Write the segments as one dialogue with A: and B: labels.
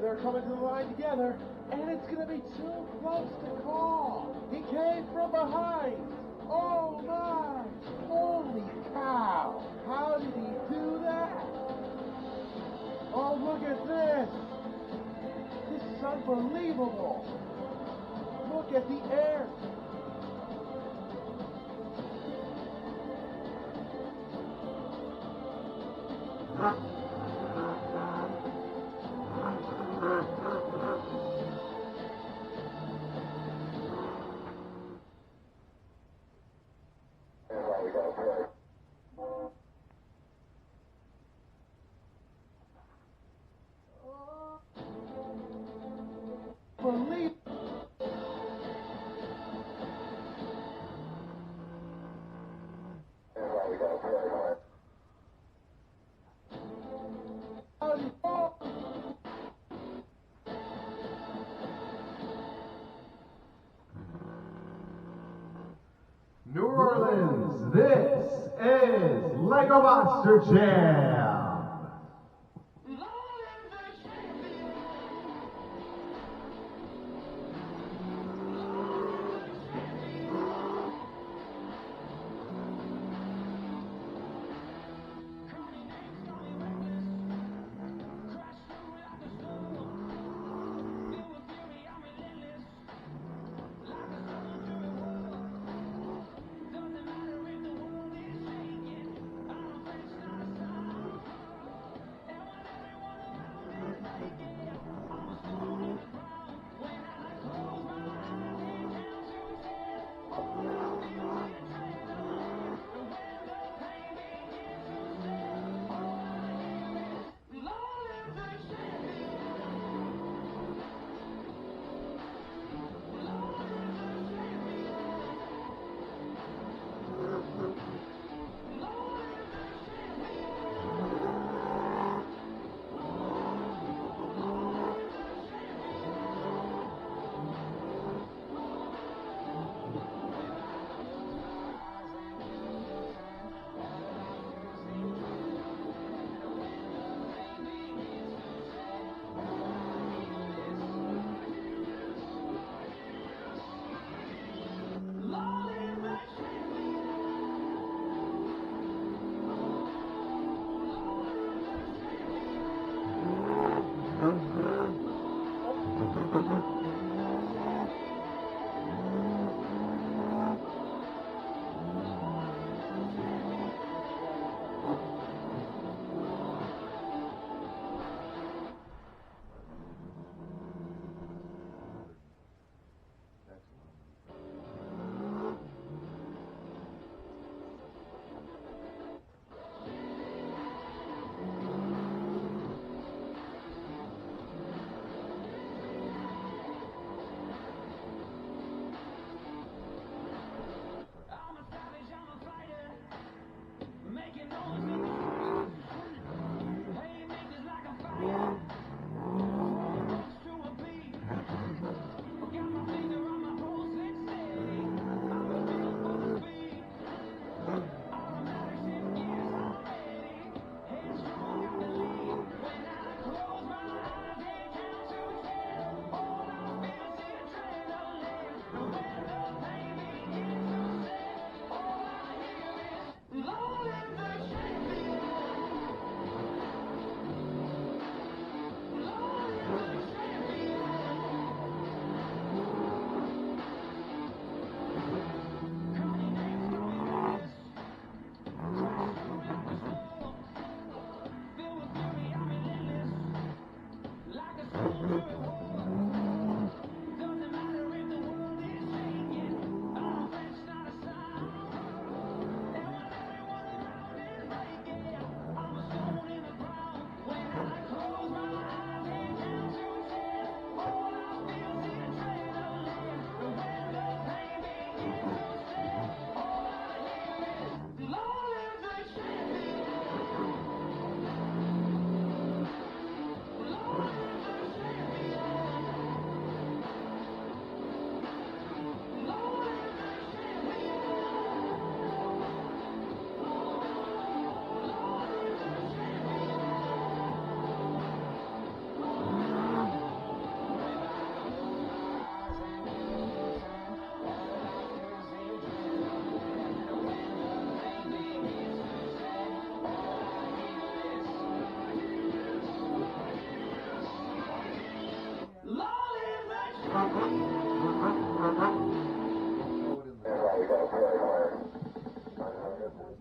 A: They're coming to the line together, and it's going to be too close to call. He came from behind. Oh my! Holy cow! How did he do that? Oh, look at this! This is unbelievable! Look at the air! Believe.
B: New Orleans, this is Lego Monster Jam.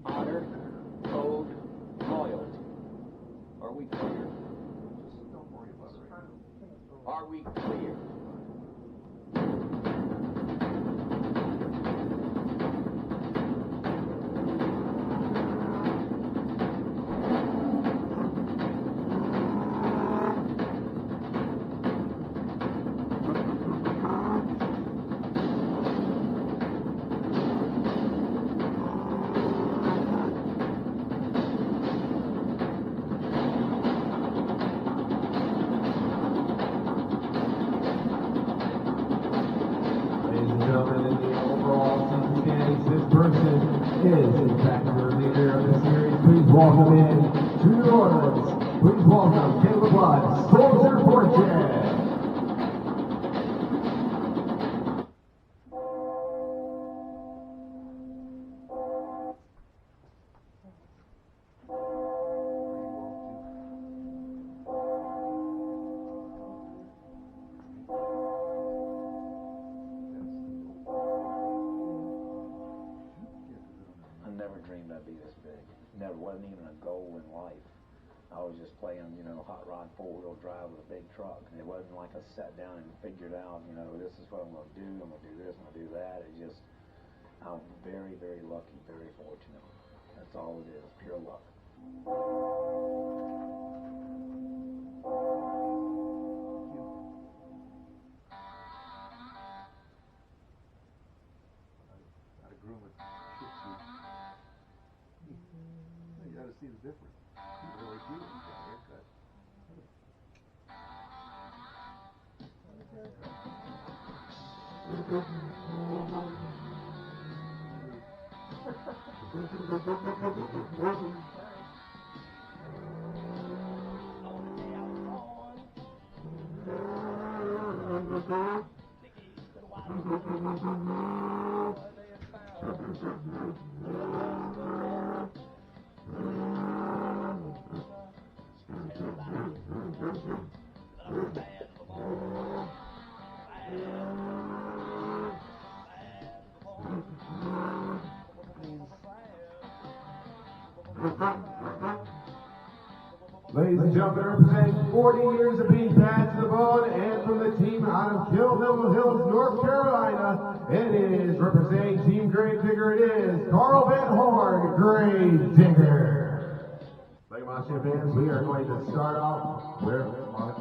C: Honor, code, loyalty. Are we clear? Are we clear?
B: Is in fact the leader of the series. Please welcome in to New Orleans. Please welcome Caleb Blood, Soldier Fortune.
C: Never dreamed I'd be this big. Never, wasn't even a goal in life. I was just playing, hot rod, four-wheel drive with a big truck. It wasn't like I sat down and figured out, this is what I'm going to do. I'm going to do this, I'm going to do that. It's just, I'm very, very lucky, very fortunate. That's all it is, pure luck.
A: You got to see the difference. You really do with that haircut.
B: Ladies and gentlemen, representing 40 years of being bad to the bone, and from the team out of Kill Hills, North Carolina, it is representing Team Gravedigger, it is Carl Van Horn, Gravedigger. Like my fans, we are going to start off with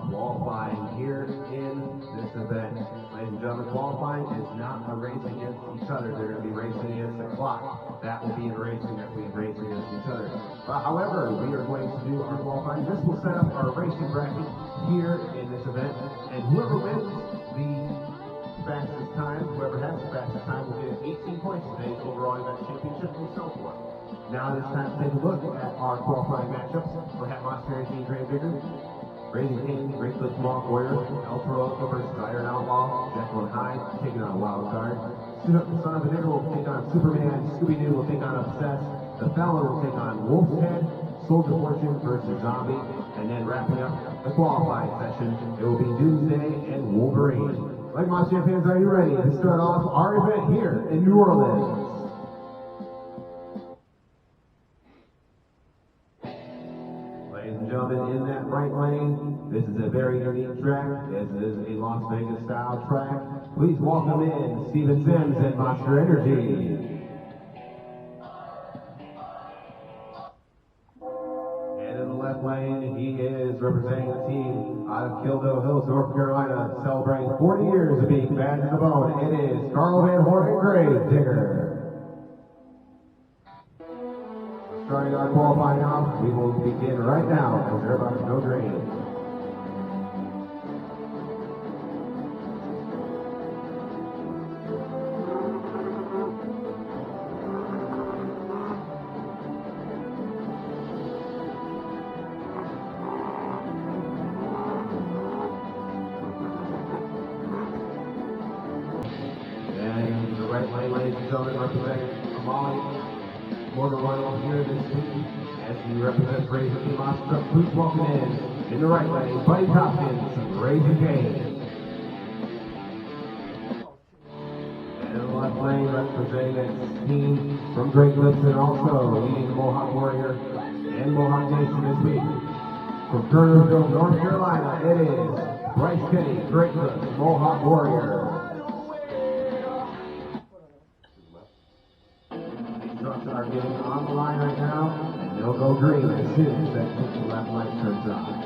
B: qualifying here in this event. Ladies and gentlemen, qualifying is not a race against each other. They're going to be racing against the clock. That will be in racing, that will be racing against each other. However, we are going to do our qualifying. This will set up our racing bracket here in this event, and whoever wins the fastest time, whoever has the fastest time, will get 18 points today overall event championship and so forth. Now it's time to take a look at our qualifying matchups. We'll have Monster Team Gravedigger, Raising King, Graceless Small Warrior, El Toro versus Iron Outlaw, Jekyll and Hyde taking on Wild Card. Son of a Nigger will take on Superman, Scooby-Doo will take on Obsessed, The Fella will take on Wolf's Head, Soldier Fortune versus Zombie, and then wrapping up the qualifying session, it will be Doomsday and Wolverine. Like my champions, are you ready to start off our event here in New Orleans? Ladies and gentlemen, in that right lane, this is a very unique track. This is a Las Vegas style track. Please welcome in Steven Sims and Monster Energy. And in the left lane, he is representing the team out of Kill Hills, North Carolina, celebrating 40 years of being bad to the bone. It is Carl Van Horn, Gravedigger. Starting our qualifying off, we will begin right now as they're about to go green. And the right lane, ladies and gentlemen, representing Amali Morgan Royal here this week as he represents Raising King Monster. Please welcome in the right lane, Buddy Hopkins, Raising King. And in the left lane, lane representing that team from Great Lakes and also leading the Mohawk Warrior and Mohawk Nation this week. From Kernersville, North Carolina, it is Bryce Kenny, Great Lakes Mohawk Warrior. These trucks are getting on the line right now, and they'll go green as soon as that left light turns on.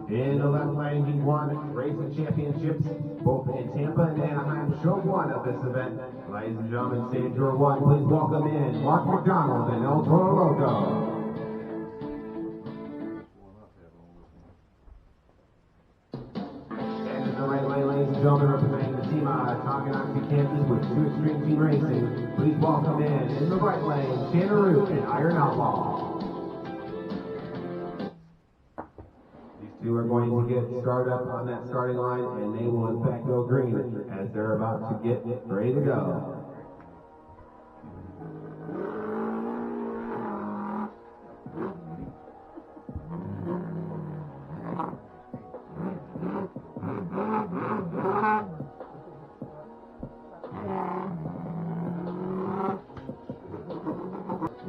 B: In the left lane, he won racing championships both in Tampa and Anaheim. Show one of this event. Ladies and gentlemen, stage door one, please welcome in Mark McDonald and El Toro Loco. And in the right lane, ladies and gentlemen, representing the team out of Tonganoxie, Kansas with 2 Extreme Team Racing, please welcome in the right lane, Tanner Root and Iron Outlaw. Two are going to get started up on that starting line, and they will in fact go green as they're about to get ready to go.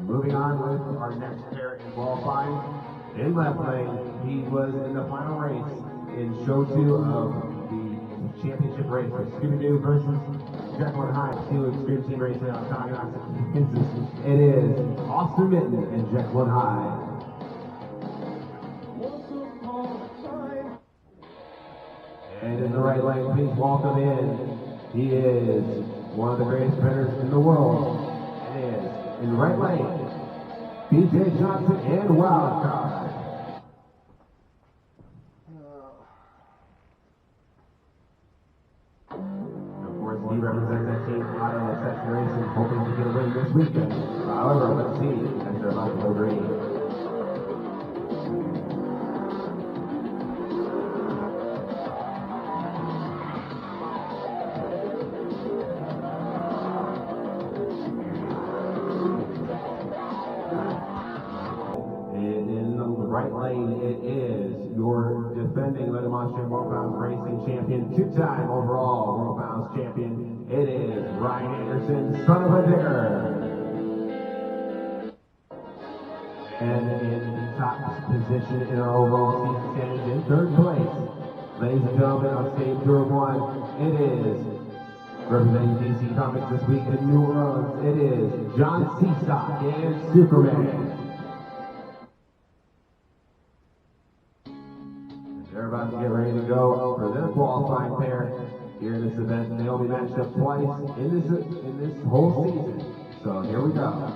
B: Moving on with our next pair in qualifying. In left lane, he was in the final race in show 2 of the championship race for Superdome versus Jacqueline High, 2 Extreme Team Racing out of Tonganoxie, Kansas. It is Austin Minton and Jacqueline High. And in the right lane, please welcome in. He is one of the greatest sprinters in the world. It is in the right lane, BJ Johnson and Wildcard. He represents that team out of Session Racing, hoping to get a win this weekend. However, let's see as they're about to go green. In the right lane, it is your defending Little Monster World Bounce Racing champion, 2-time overall World Bounce champion. It is Ryan Anderson, son of a digger. And in top position in our overall season standings in 3rd place. Ladies and gentlemen, on stage door 1, it is representing DC Comics this week in New Orleans. It is John Seastock and Superman. They're about to get ready to go for their qualifying pair here in this event. They'll be matched up twice in this whole season. So here we go.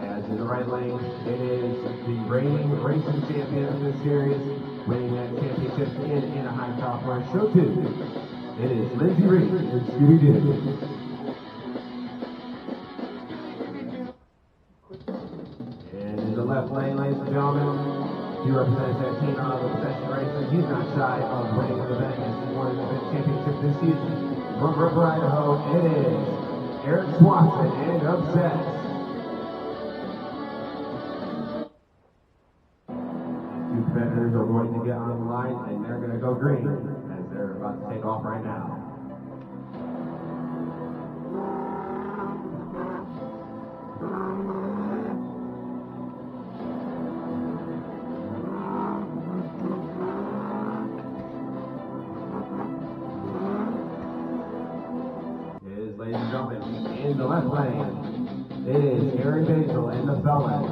B: As in the right lane, it is the reigning racing champion of this series, winning that championship in Anaheim, California. Show 2. It is Lindsay Reed and Scooby-Doo. And in the left lane, ladies and gentlemen, he represents that team out of Session Racing. He's not shy of winning the event as he won the event championship this season. From River, Idaho, it is Eric Swanson and Obsessed. Two competitors are going to get on the line, and they're going to go green as they're about to take off right now. Ladies and gentlemen, in the left lane, it is Aaron Basil and the Felon.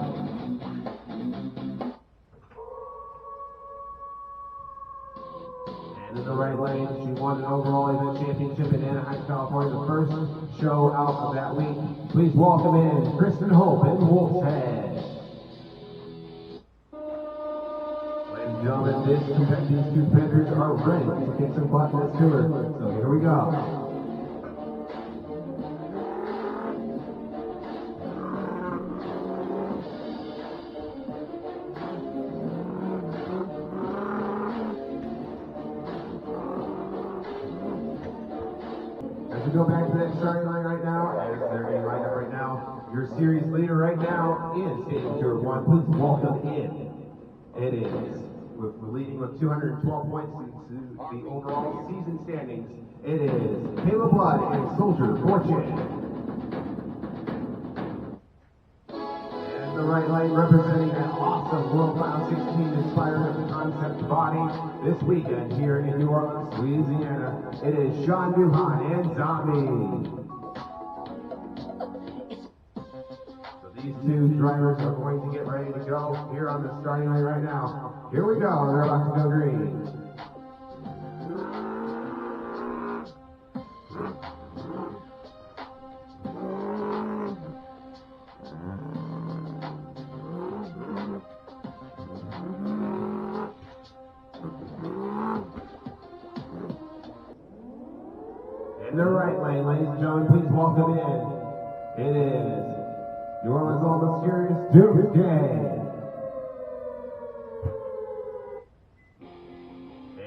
B: And in the right lane, she won an overall event championship in Anaheim, California, the first show out of that week. Please welcome in Kristen Hope and Wolf's Head. Ladies and and gentlemen, these two competitors are ready to kick some butt in this tour. So here we go. As we go back to that starting line right now, as they're getting lined up right now, your series leader right now is Stadium Tour 1. Please welcome in. It is leading with 212 points to the overall season standings. It is Caleb Blood and Soldier Fortune. And the right lane representing that awesome World Final 16 inspired concept body this weekend here in New Orleans, Louisiana. It is Sean Duhan and Zombie. These two drivers are going to get ready to go here on the starting line right now. Here we go. They're about to go green. In the right lane, ladies and gentlemen, please welcome in. It is New Orleans all mysterious Doomsday.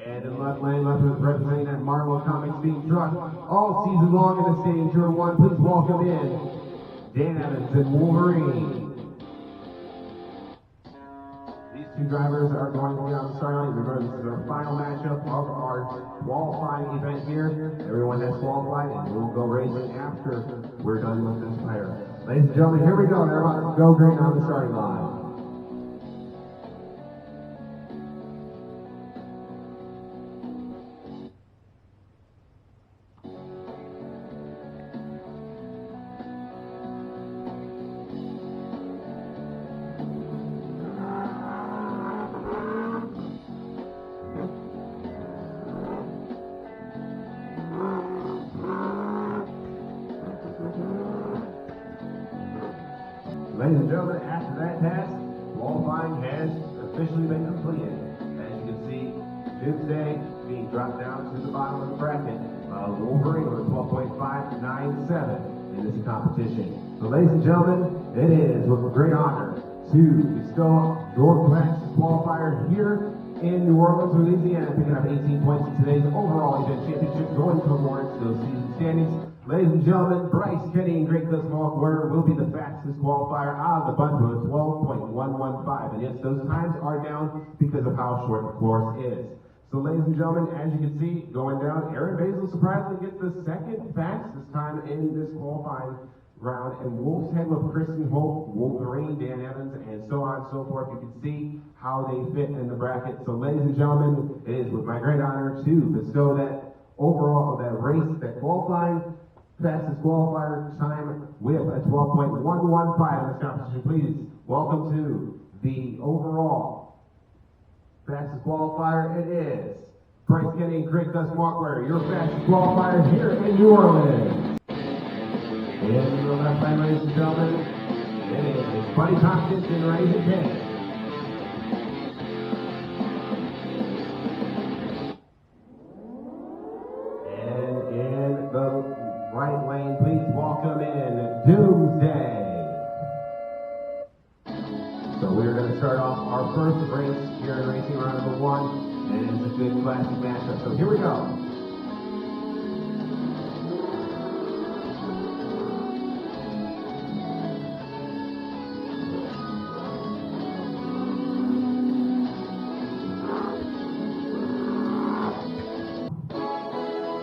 B: And in left lane, left is representing that Marvel Comics being truck all season long in the Stadium Tour 1. Please welcome in Dan Evans and Wolverine. These two drivers are going to be on the starting line. Remember, this is our final matchup of our qualifying event here. Everyone has qualified, and we'll go racing after we're done with this player. Ladies and gentlemen, here we go. They're about to go green on the starting line. Ladies and gentlemen, after that task, qualifying has officially been completed. As you can see, Doomsday being dropped down to the bottom of the bracket. Wolverine with 12.597 in this competition. So ladies and gentlemen, it is with great honor to bestow your class qualifier here in New Orleans, Louisiana, picking up 18 points in today's overall event championship, going towards those season standings. Ladies and gentlemen, Bryce Kenny and Great Cliff Walker will be the fastest qualifier out of the bunch with 12.115. And yes, those times are down because of how short the course is. So ladies and gentlemen, as you can see, going down, Aaron Basil surprisingly gets the second fastest time in this qualifying round. And Wolf's Head with Kristen Holt, Wolverine, Dan Evans, and so on and so forth. You can see how they fit in the bracket. So ladies and gentlemen, it is with my great honor to bestow that overall, that race, that qualifying fastest qualifier time with a 12.115 in this competition. Please welcome to the overall fastest qualifier. It is Bryce Kenny and Craig Gus Markware, your fastest qualifier here in New Orleans. In the left lane, ladies and gentlemen, it is Buddy Tompkins and Raising King. And in the right lane, please welcome in Doomsday. So we're going to start off our first race here in racing round number 1, and it's a good classic matchup. So here we go.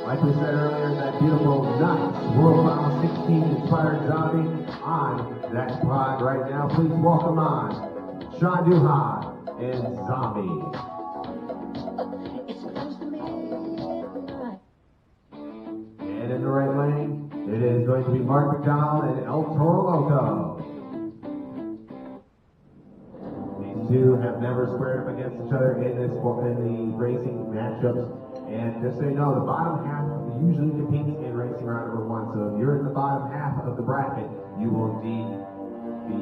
B: Like we said earlier, that beautiful, nice World Final 16 inspired zombie on that pod right now. Please welcome on Sean Duhan and Zombie. And in the right lane, it is going to be Mark McDonald and El Toro Loco. These two have never squared up against each other in the racing matchups. And just so you know, the bottom half usually competes in racing round number 1. So if you're in the bottom half of the bracket, you will indeed be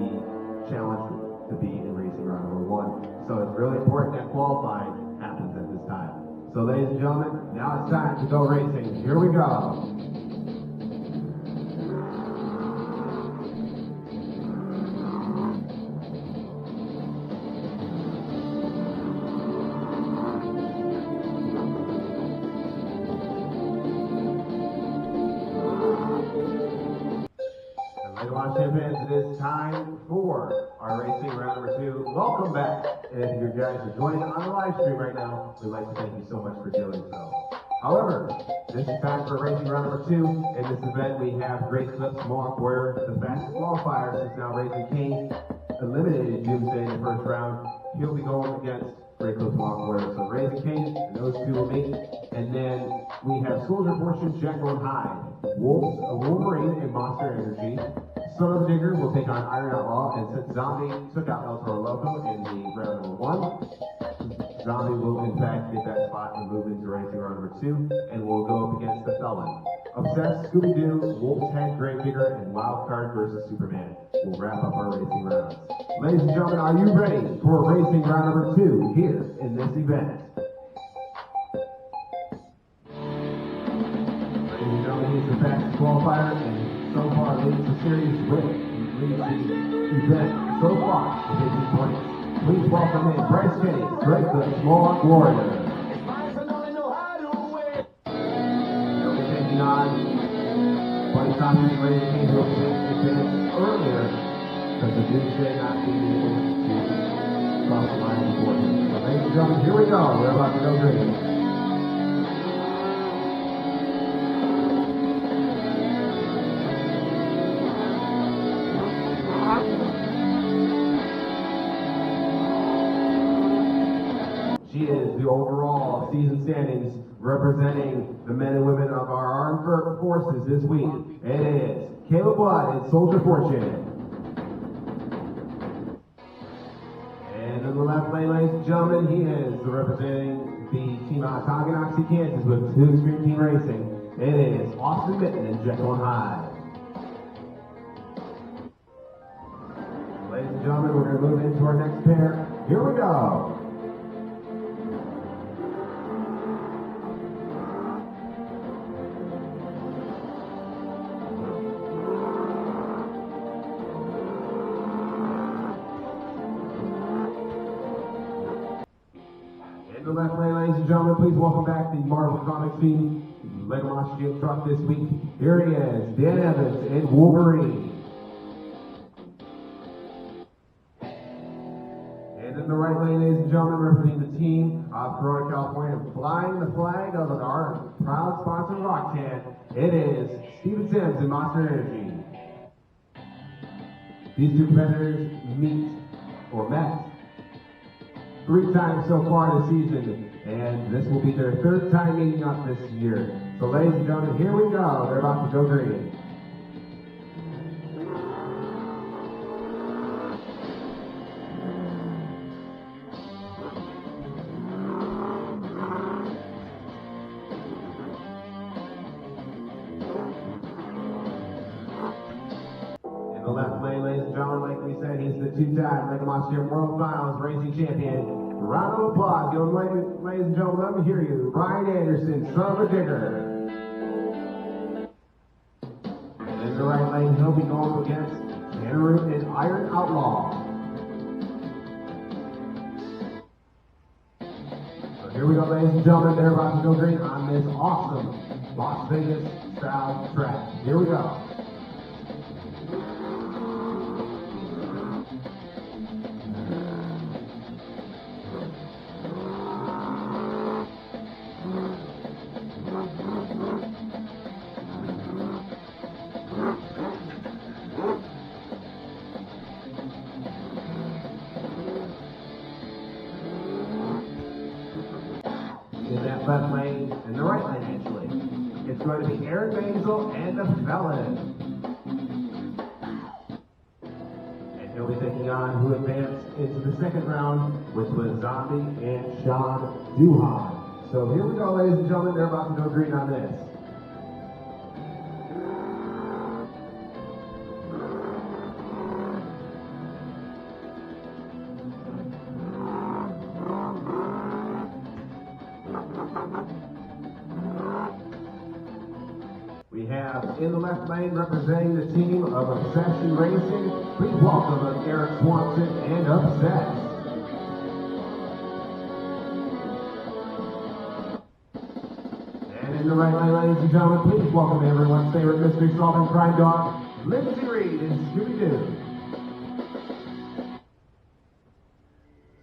B: challenged to be in racing round number 1. So it's really important that qualifying happens at this time. So ladies and gentlemen, now it's time to go racing. Here we go. Champions, it is time for our racing round number 2. Welcome back. And if you guys are joining on the live stream right now, we'd like to thank you so much for doing so. However, this is time for racing round number 2. In this event, we have Grace Clips Mark, where the fastest qualifier since now Racing Kane eliminated Doomsday in the first round. He'll be going against Grace Clips Mark, where so Racing Kane and those two will meet. And then we have Soldier Fortune, Jekyll and Hyde, Wolverine and Monster Energy. Son of a Digger will take on Iron Outlaw, and since Zombie took out El Toro Loco in the round number 1, Zombie will in fact get that spot and move into racing round number 2, and will go up against the Felon. Obsessed, Scooby-Doo, Wolf's Head, Gravedigger, and Wildcard versus Superman will wrap up our racing rounds. Ladies and gentlemen, are you ready for racing round number 2 here in this event? Ladies and gentlemen, he's the fastest qualifier, and so far leads the series with leads the event so far with 18 points. Please welcome in Bryce Kenny, Drake the Mohawk Warrior. He'll be taking on Buddy Thompson and Ray King, who will advance earlier because of Doomsday not being able to cross the line before him. So ladies and gentlemen, here we go. We're about to go green. She is the overall season standings representing the men and women of our armed forces this week. It is Caleb Blood and Soldier Fortune. And in the left lane, ladies and gentlemen, he is representing the team out of Tonganoxie, Kansas with 2 Extreme Team Racing. It is Austin Mitten and Jekyll and Hyde. Ladies and gentlemen, we're going to move into our next pair. Here we go. In the left lane, ladies and gentlemen, please welcome back the Marvel Comics team, Lego Monster Jam Truck this week. Here he is, Dan Evans and Wolverine. And in the right lane, ladies and gentlemen, representing the team of Corona, California, flying the flag of our proud sponsor, Rocktan, it is Steven Sims and Monster Energy. These two competitors met 3 times so far this season, and this will be their 3rd time meeting up this year. So ladies and gentlemen, here we go. They're about to go green. In the left lane, ladies and gentlemen, like we said, he's the 2-time Lego Monster Jam World Finals Racing Champion. Round of applause, ladies and gentlemen, let me hear you. Ryan Anderson, Son of a Digger. And in the right lane, he'll be going against Tanner and Iron Outlaw. So here we go, ladies and gentlemen. They're about to go green on this awesome Las Vegas style track. Here we go. In that left lane, in the right lane actually, it's going to be Aaron Maisel and the Felon. And he'll be taking on who advanced into the 2nd round, which was Zombie and Sean Duhan. So here we go, ladies and gentlemen, they're about to go green on this. have in the left lane representing the team of Obsession Racing. Please welcome Eric Swanson and Obsess. And in the right lane, ladies and gentlemen, please welcome everyone's favorite mystery solving crime dog, Lindsay Reed and Scooby-Doo.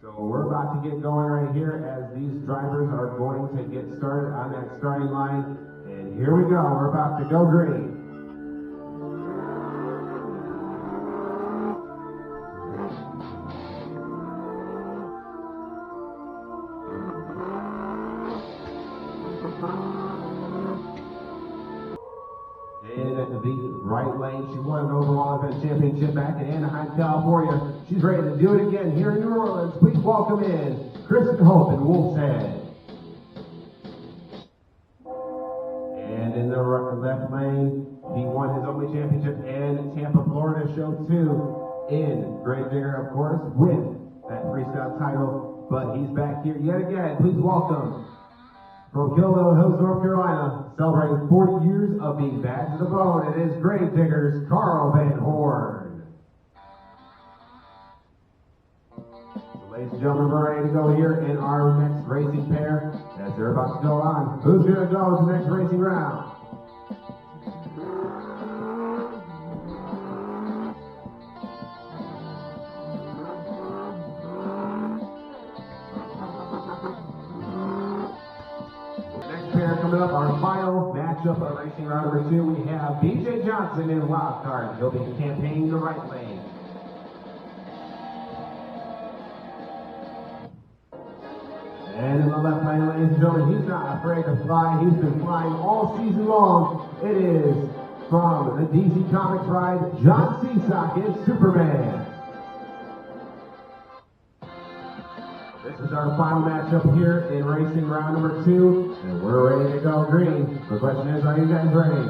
B: So we're about to get going right here as these drivers are going to get started on that starting line. And here we go. We're about to go green. In the right lane, she won an overall event championship back in Anaheim, California. She's ready to do it again here in New Orleans. Please welcome in Kristen Hope and Wolf's Head. And in the left lane, he won his only championship in Tampa, Florida, show 2 in Grave Digger, of course, with that freestyle title. But he's back here yet again. Please welcome from Kill Hills, North Carolina, celebrating 40 years of being bad to the bone. It is Grave Diggers, Carl Van Horn. So ladies and gentlemen, we're ready to go here in our next racing pair as they're about to go on. Who's going to go to the next racing round? Coming up, our final matchup of racing round number 2, we have BJ Johnson in wild card. He'll be campaigning the right lane. And in the left lane, ladies and gentlemen, he's not afraid to fly. He's been flying all season long. It is from the DC Comics ride, John Seasock in Superman. This is our final matchup here in racing round number 2, and we're ready to go green. The question is, are you guys ready?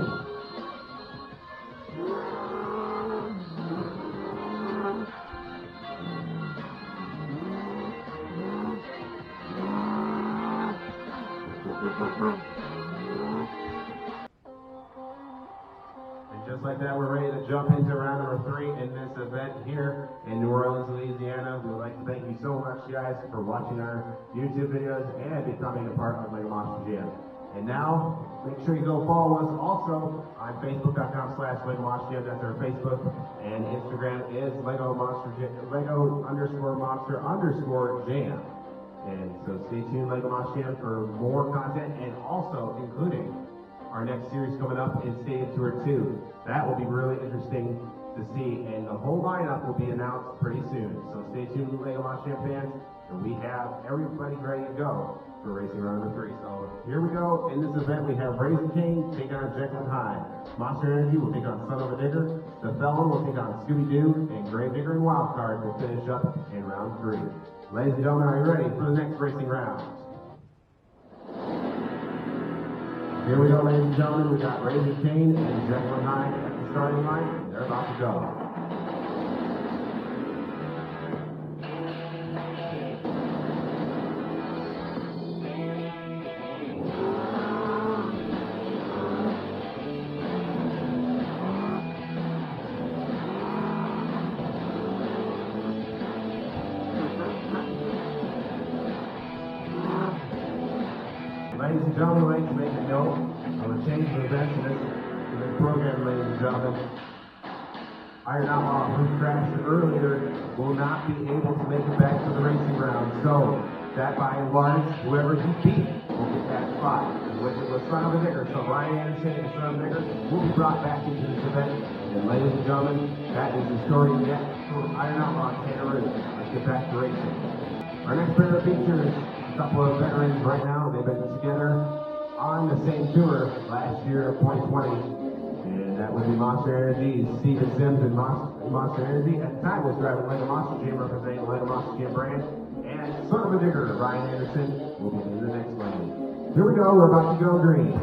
B: Just like that, we're ready to jump into round number 3 in this event here in New Orleans, Louisiana. We would like to thank you so much, guys, for watching our YouTube videos and becoming a part of Lego Monster Jam. And now, make sure you go follow us also on Facebook.com/Lego Monster Jam. That's our Facebook. And Instagram is Lego _Monster_Jam. And so stay tuned, Lego Monster Jam, for more content, and also including our next series coming up in Stadium Tour 2. That will be really interesting to see, and the whole lineup will be announced pretty soon. So stay tuned, Lego Monster Jam fans, and we have everybody ready to go for racing round number 3. So here we go. In this event, we have Raising Cane take on Jekyll and Hyde. Monster Energy will take on Son of a Digger. The Felon will take on Scooby-Doo, and Grave Digger and Wildcard will finish up in round 3. Ladies and gentlemen, are you ready for the next racing round? Here we go, ladies and gentlemen. We got Raising Cane and Jekyll and Hyde at the starting line, and they're about to go. Ladies and gentlemen, I'd like to make a note of a change of events in this program, ladies and gentlemen. Iron Outlaw, who crashed earlier, will not be able to make it back to the racing round. So, that by and large, whoever he beat will get that spot. And with it was Son of a Digger, so Ryan Anderson and Son of a Digger will be brought back into this event. And ladies and gentlemen, that is the story yet for Iron Outlaw Kangaroo. Let's get back to racing. Our next pair of features a couple of veterans right now. They've been together on the same tour last year of 2020, and that would be Monster Energy, Steven Sims and Monster Energy. At the time was driving Lego Monster Jam, representing the Lego Monster Jam brand, and Son of a Digger, Ryan Anderson, will be in the next lane. Here we go, we're about to go green.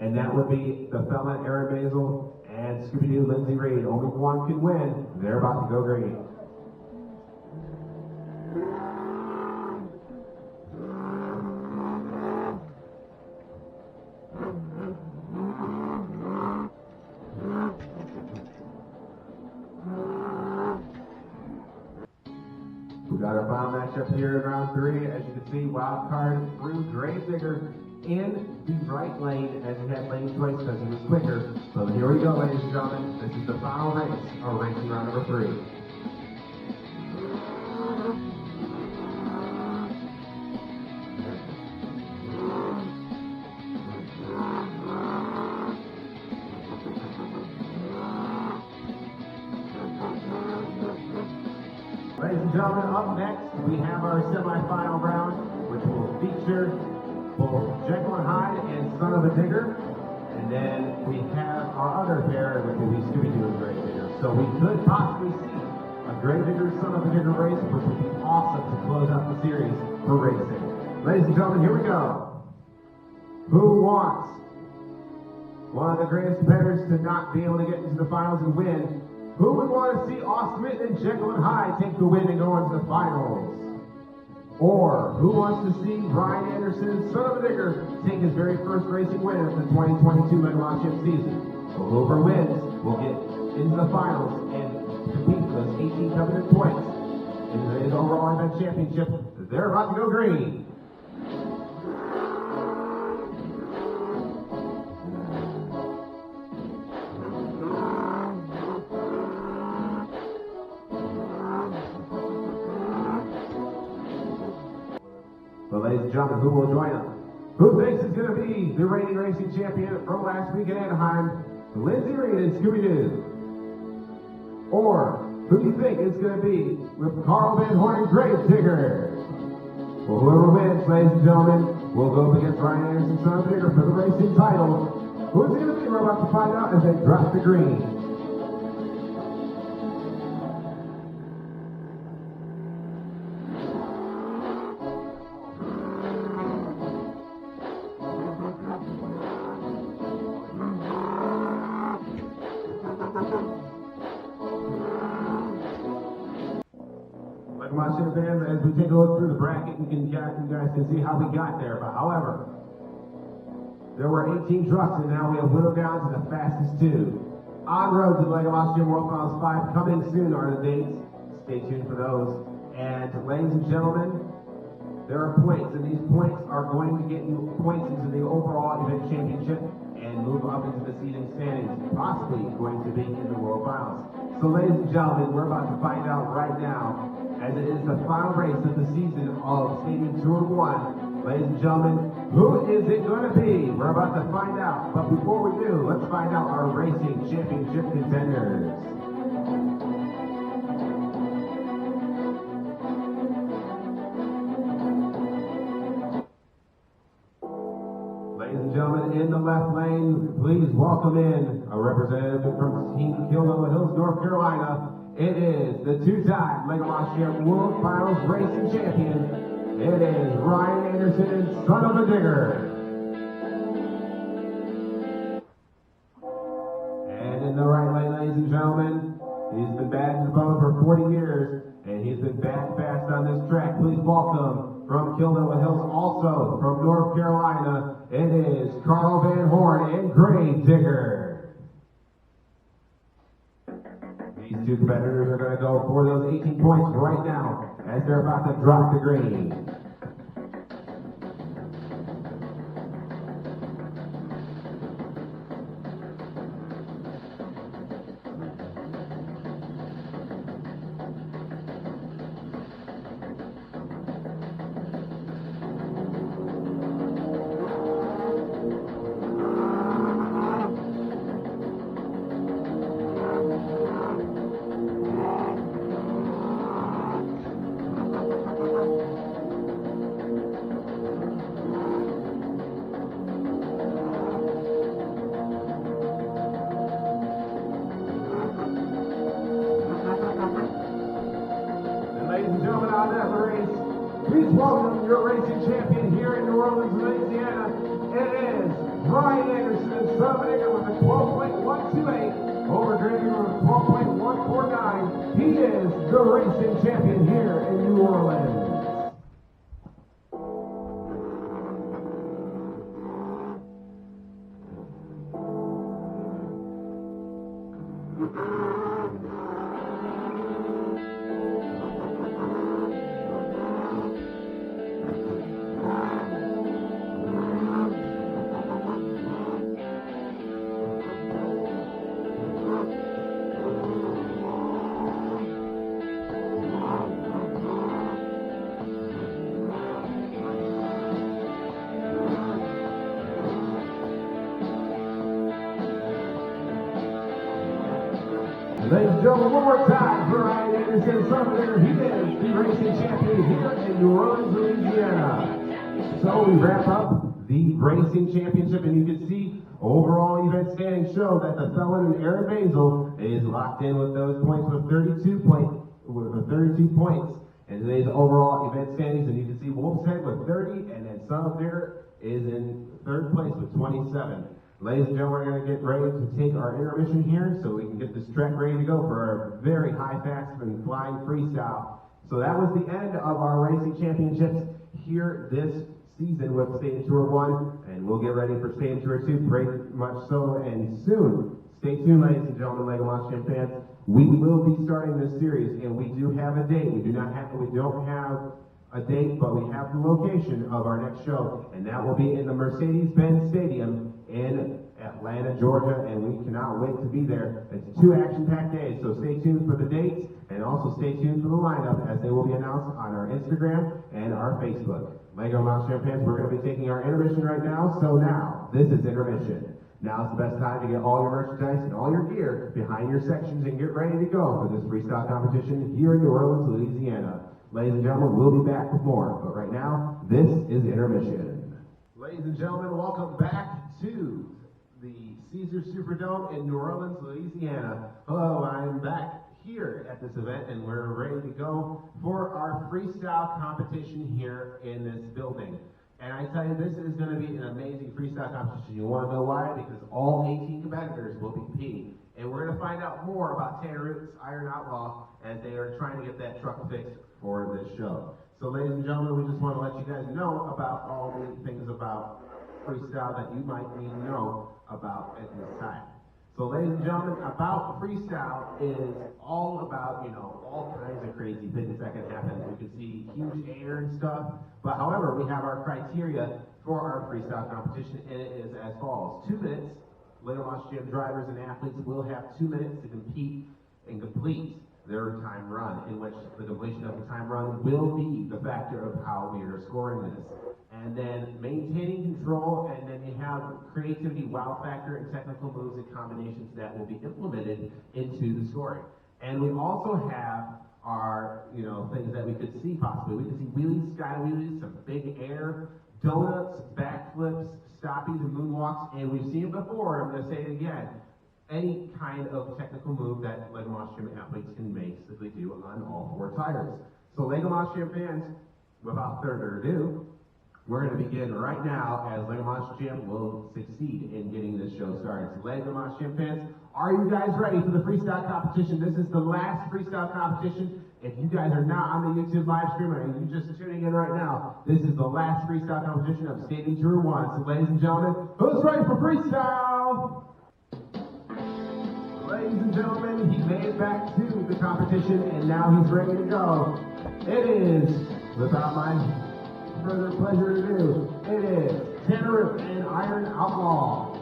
B: And that would be the Felon, Aaron Basil, and Scooby-Doo Lindsay Reed. Only one can win. They're about to go green. We got our final matchup here in round 3. As you can see, wild card through Gravedigger in the right lane as he had lane choice because he was quicker. So here we go, ladies and gentlemen. This is the final race of racing round number 3. Ladies and gentlemen, up next we have our semifinal round, which will feature both Jekyll and Hyde and Son of a Digger. And then we have our other pair, which will be Scooby-Doo and Gravedigger. So we could possibly see a Gravedigger, Son of a Digger race, which would be awesome to close out the series for racing. Ladies and gentlemen, here we go. Who wants one of the greatest competitors to not be able to get into the finals and win? Who would want to see Austin and Jekyll and Hyde take the win and go into the finals? Or who wants to see Ryan Anderson, Son of a Digger, take his very first racing win of the 2022 Mega Chip season? Well, whoever wins will get into the finals and compete for those 18 coveted points in today's overall event championship. They're about to go green. So, ladies and gentlemen, who will join us? Who thinks is going to be the reigning racing champion from last week in Anaheim, Lindsay Reed and Scooby-Doo? Or who do you think is going to be with Carl Van Horn and Gravedigger? Well, whoever wins, ladies and gentlemen, will go up against Ryan Anderson, Son of a Digger for the racing title. Who's it going to be? We're about to find out as they drop the green. My ship fans, as we take a look through the bracket, you guys can see how we got there. But however, there were 18 trucks, and now we have whittled down to the fastest 2. En road to the Lego Austrian World Finals 5 coming soon are the dates. Stay tuned for those. And ladies and gentlemen, there are points, and these points are going to get you points into the overall event championship and move up into the seeding standings, possibly going to be in the World Finals. So ladies and gentlemen, we're about to find out right now, as it is the final race of the season of Stadium 2 and 1. Ladies and gentlemen, who is it going to be? We're about to find out. But before we do, let's find out our racing championship contenders. Ladies and gentlemen, in the left lane, please welcome in a representative from Team Kildow Hills, North Carolina. It is the 2-time Lego Austrian World Finals Racing Champion. It is Ryan Anderson, Son of a Digger. And in the right lane, ladies and gentlemen, he's been bad in the bone for 40 years, and he's been bad fast on this track. Please welcome from Kildow Hills, also from North Carolina, it is Carl Van Horn and Gravedigger. These two competitors are going to go for those 18 points right now as they're about to drop the green. Please welcome your racing champion here in New Orleans, Louisiana. It is Ryan Anderson, Son of a Digger with a 12.128. racing champion here in New Orleans. Ladies and gentlemen, one more time for Ryan Anderson, Sumner. He is the racing champion here in New Orleans, Louisiana. So we wrap up the racing championship, and you can see overall event standings show that the felon Aaron Basil is locked in with those points with 32 points. And today's overall event standings, and you can see Wolf's Head with 30, and then Son of Bear is in third place with 27. Ladies and gentlemen, we're going to get ready to take our intermission here so we can get this track ready to go for our very high fast and flying freestyle. So that was the end of our racing championships here this season with Stadium Tour 1, and we'll get ready for Stadium Tour 2 pretty much so, and soon. Stay tuned, ladies and gentlemen, Lego Launch Gym fans. We will be starting this series, and we do have a date. We don't have a date, but we have the location of our next show, and that will be in the Mercedes-Benz Stadium in Atlanta, Georgia, and we cannot wait to be there. It's 2 action-packed days, so stay tuned for the dates, and also stay tuned for the lineup as they will be announced on our Instagram and our Facebook. Lego Launch Gym fans, we're going to be taking our intermission right now, so now, this is intermission. Now is the best time to get all your merchandise and all your gear behind your sections and get ready to go for this freestyle competition here in New Orleans, Louisiana. Ladies and gentlemen, we'll be back with more, but right now, this is intermission. Ladies and gentlemen, welcome back to the Caesars Superdome in New Orleans, Louisiana. Hello, I'm back here at this event, and we're ready to go for our freestyle competition here in this building. And I tell you, this is going to be an amazing freestyle competition. You want to know why? Because all 18 competitors will be competing. And we're going to find out more about Tanner Root's Iron Outlaw as they are trying to get that truck fixed for this show. So ladies and gentlemen, we just want to let you guys know about all the things about freestyle that you might need to know about at this time. So ladies and gentlemen, about freestyle is all about, all kinds of crazy things that can happen. We can see huge air and stuff, but however, we have our criteria for our freestyle competition, and it is as follows. 2 minutes. Lego Launch Gym drivers and athletes will have 2 minutes to compete and complete their time run, in which the completion of the time run will be the factor of how we are scoring this. And then maintaining control, and then you have creativity, wow factor, and technical moves and combinations that will be implemented into the scoring. And we also have our, things that we could see possibly. We could see wheelies, sky wheelies, some big air, donuts, backflips, stoppies, and moonwalks, and we've seen it before, I'm going to say it again. Any kind of technical move that Lego Launch Gym athletes can basically do on all 4 tires. So Lego Launch Gym fans, without further ado, we're going to begin right now as Lego Launch Gym will succeed in getting this show started. So Lego Launch Gym fans, are you guys ready for the freestyle competition? This is the last freestyle competition. If you guys are not on the YouTube live stream or you're just tuning in right now, this is the last freestyle competition of Stadium Tour 1. So ladies and gentlemen, who's ready for freestyle? Ladies and gentlemen, he made it back to the competition and now he's ready to go. It is, without my further pleasure to do, it is Tanner Root and Iron Outlaw.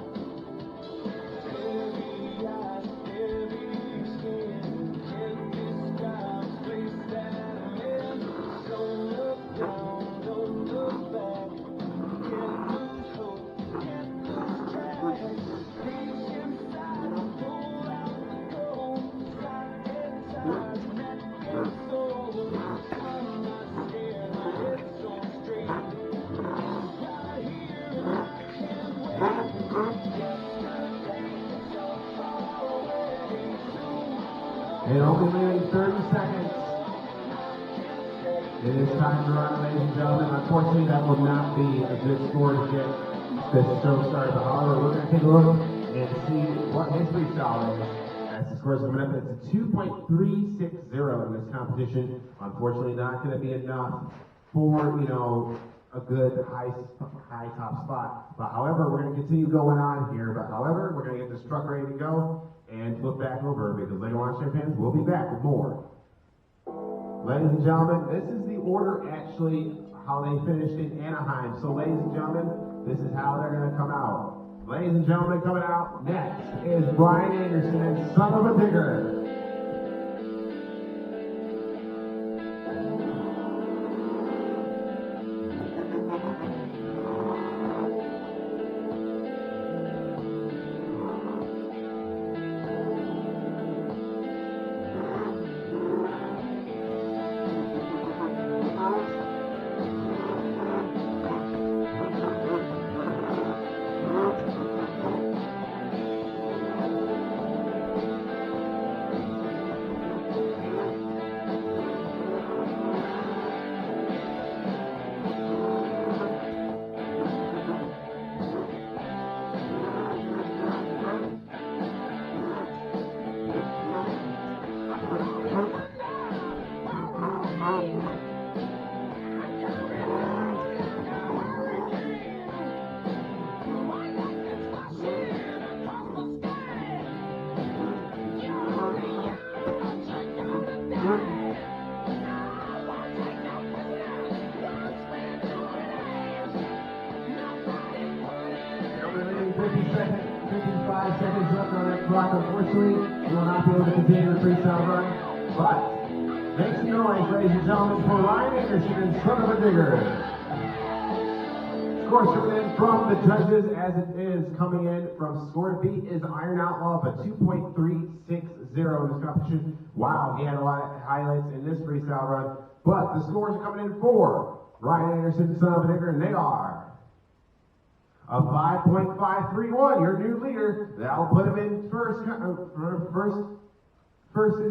B: And only remaining 30 seconds. It is time to run, ladies and gentlemen. Unfortunately, that will not be a good score to get this show started. But however, we're going to take a look and see what his freestyle is as the Scores coming up, it's a 2.360 in this competition. Unfortunately, not going to be enough for, you know, a good high top spot. But however, we're going to continue going on here. But however, we're going to get this truck ready to go and flip back over because later on, Champagnes, we'll be back with more. Ladies and gentlemen, this is the order actually how they finished in Anaheim. So ladies and gentlemen, this is how they're going to come out. Ladies and gentlemen, coming out next is Brian Anderson and Son of a Digger. Unfortunately, we will not be able to continue the freestyle run, but make some noise, ladies and gentlemen, for Ryan Anderson and Son of a Digger. Scores coming in from the judges as it is coming in from Score to Beat is Iron Outlaw, but 2.360 in this competition. Wow, he had a lot of highlights in this freestyle run, but the scores are coming in for Ryan Anderson and Son of a Digger, and they are a 5.531, your new leader. That'll put him in first in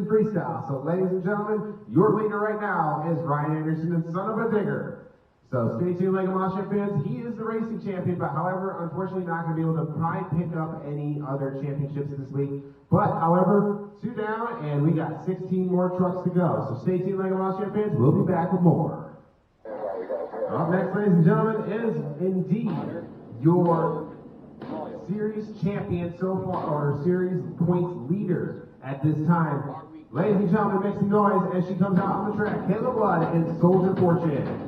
B: freestyle. So, ladies and gentlemen, your leader right now is Ryan Anderson and Son of a Digger. So, stay tuned, Lego Mosh fans. He is the racing champion, but however, unfortunately, not going to be able to probably pick up any other championships this week. But, however, 2 down, and we got 16 more trucks to go. So, stay tuned, Lego Mosh fans. We'll be back with more. Up next, ladies and gentlemen, is indeed your series champion so far, or series points leader at this time. Ladies and gentlemen, make some noise as she comes out on the track. Kayla Blood and Soldier Fortune.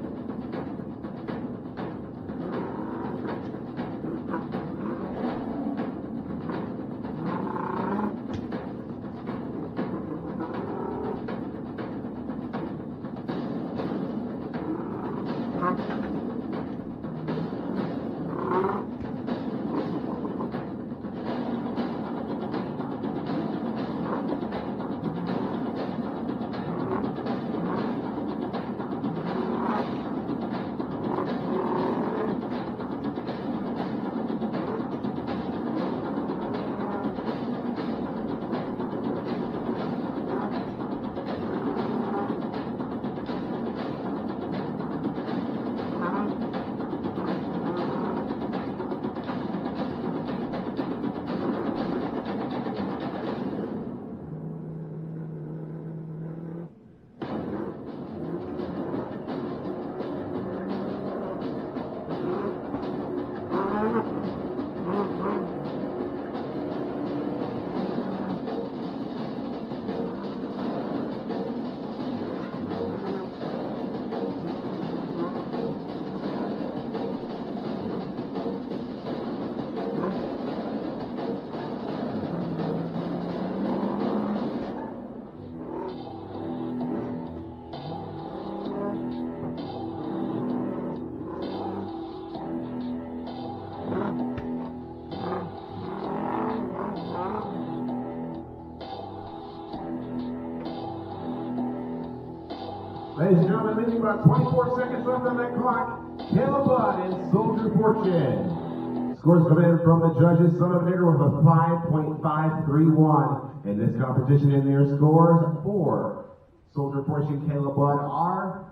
B: Ladies and gentlemen, leaving about 24 seconds left on that clock. Kayla Blood and Soldier Fortune. Scores coming in from the judges. Son of a Digger with a 5.531. In this competition, in their scores for Soldier Fortune, Kayla Blood are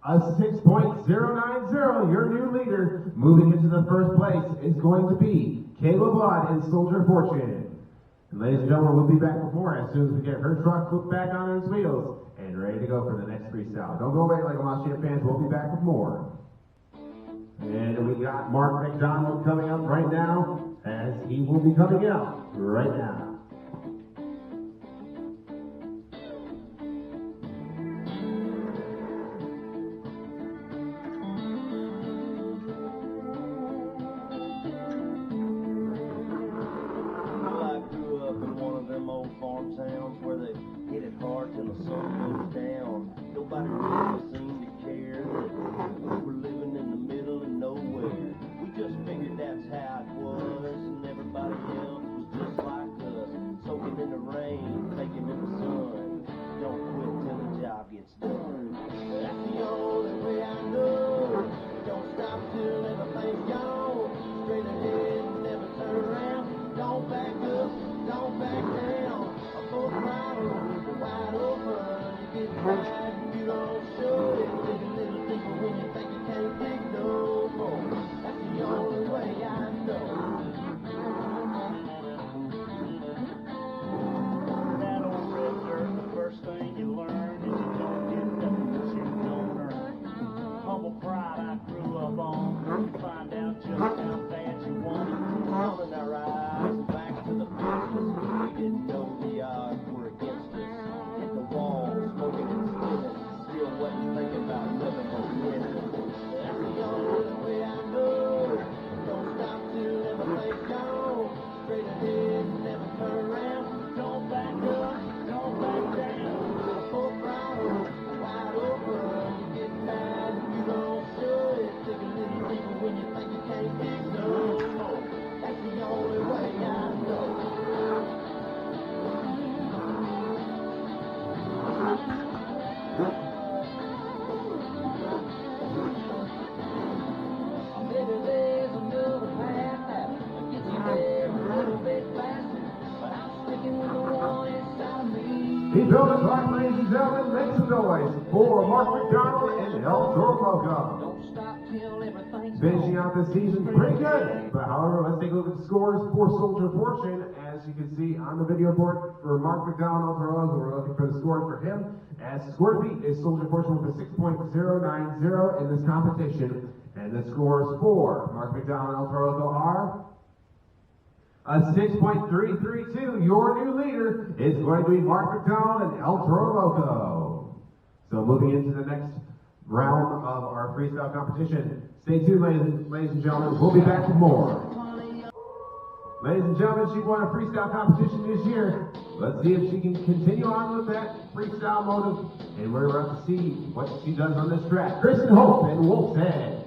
B: a 6.090. Your new leader moving into the first place is going to be Kayla Blood and Soldier Fortune. Ladies and gentlemen, we'll be back with more as soon as we get her truck flipped back on its wheels and ready to go for the next freestyle. Don't go away, like a Moss Champ fans. We'll be back with more. And we got Mark McDonald coming up right now, as he will be coming out right now.
D: Towns where they hit it hard till the sun goes down. Nobody really seemed to care that we were living in the middle of nowhere. We just figured that's how it was, and everybody else was just like us, soaking in the rain, taking in the sun. Don't quit till the job gets done. That's the only way I know. Don't stop till everything's gone. Straight ahead and never turn around. Don't back up, don't back down. Full throttle, wide open, you get tired, you don't show it. Dig a little deeper when you think you can't dig no more. That's the only way I know. That old red dirt, the first thing you learn is you don't get nothing that you don't earn. Humble pride I grew up on, find out just how bad you want it. Sun in our eyes and back to the business. We didn't know the odds were against us. Hit the wall, smoking and spinning. Still wasn't thinking about living or winning. That's the only way I know. Don't stop till everything's gone. Straight ahead and never turn around. Don't back up, don't back down. Full throttle, wide open. You get tired and you don't show it. Dig a little deeper when you think you can't dig no more. That's the only way I know. Maybe there's another path that gets you there a little bit faster, but I'm sticking with the one inside of me.
B: He's building clock, ladies and gentlemen. Make some noise for Mark McDonald and El Toro Loco.
D: Don't stop till everything's
B: Finishing out this season pretty good. But however, let's take a look at the scores for Soldier Fortune. As you can see on the video board for Mark McDonald, we're looking for the score for him. As score beat is Soldier Fortune with a 6.090 in this competition. And the scores for Mark McDonald and El Toro are a 6.332. Your new leader is going to be Mark McDonald and El Toro Loco. So moving into the next round of our freestyle competition. Stay tuned, ladies and gentlemen. We'll be back with more. Ladies and gentlemen, she won a freestyle competition this year. Let's see if she can continue on with that freestyle motive. And we're about to see what she does on this track. Kristen Hope and Wolf's Head.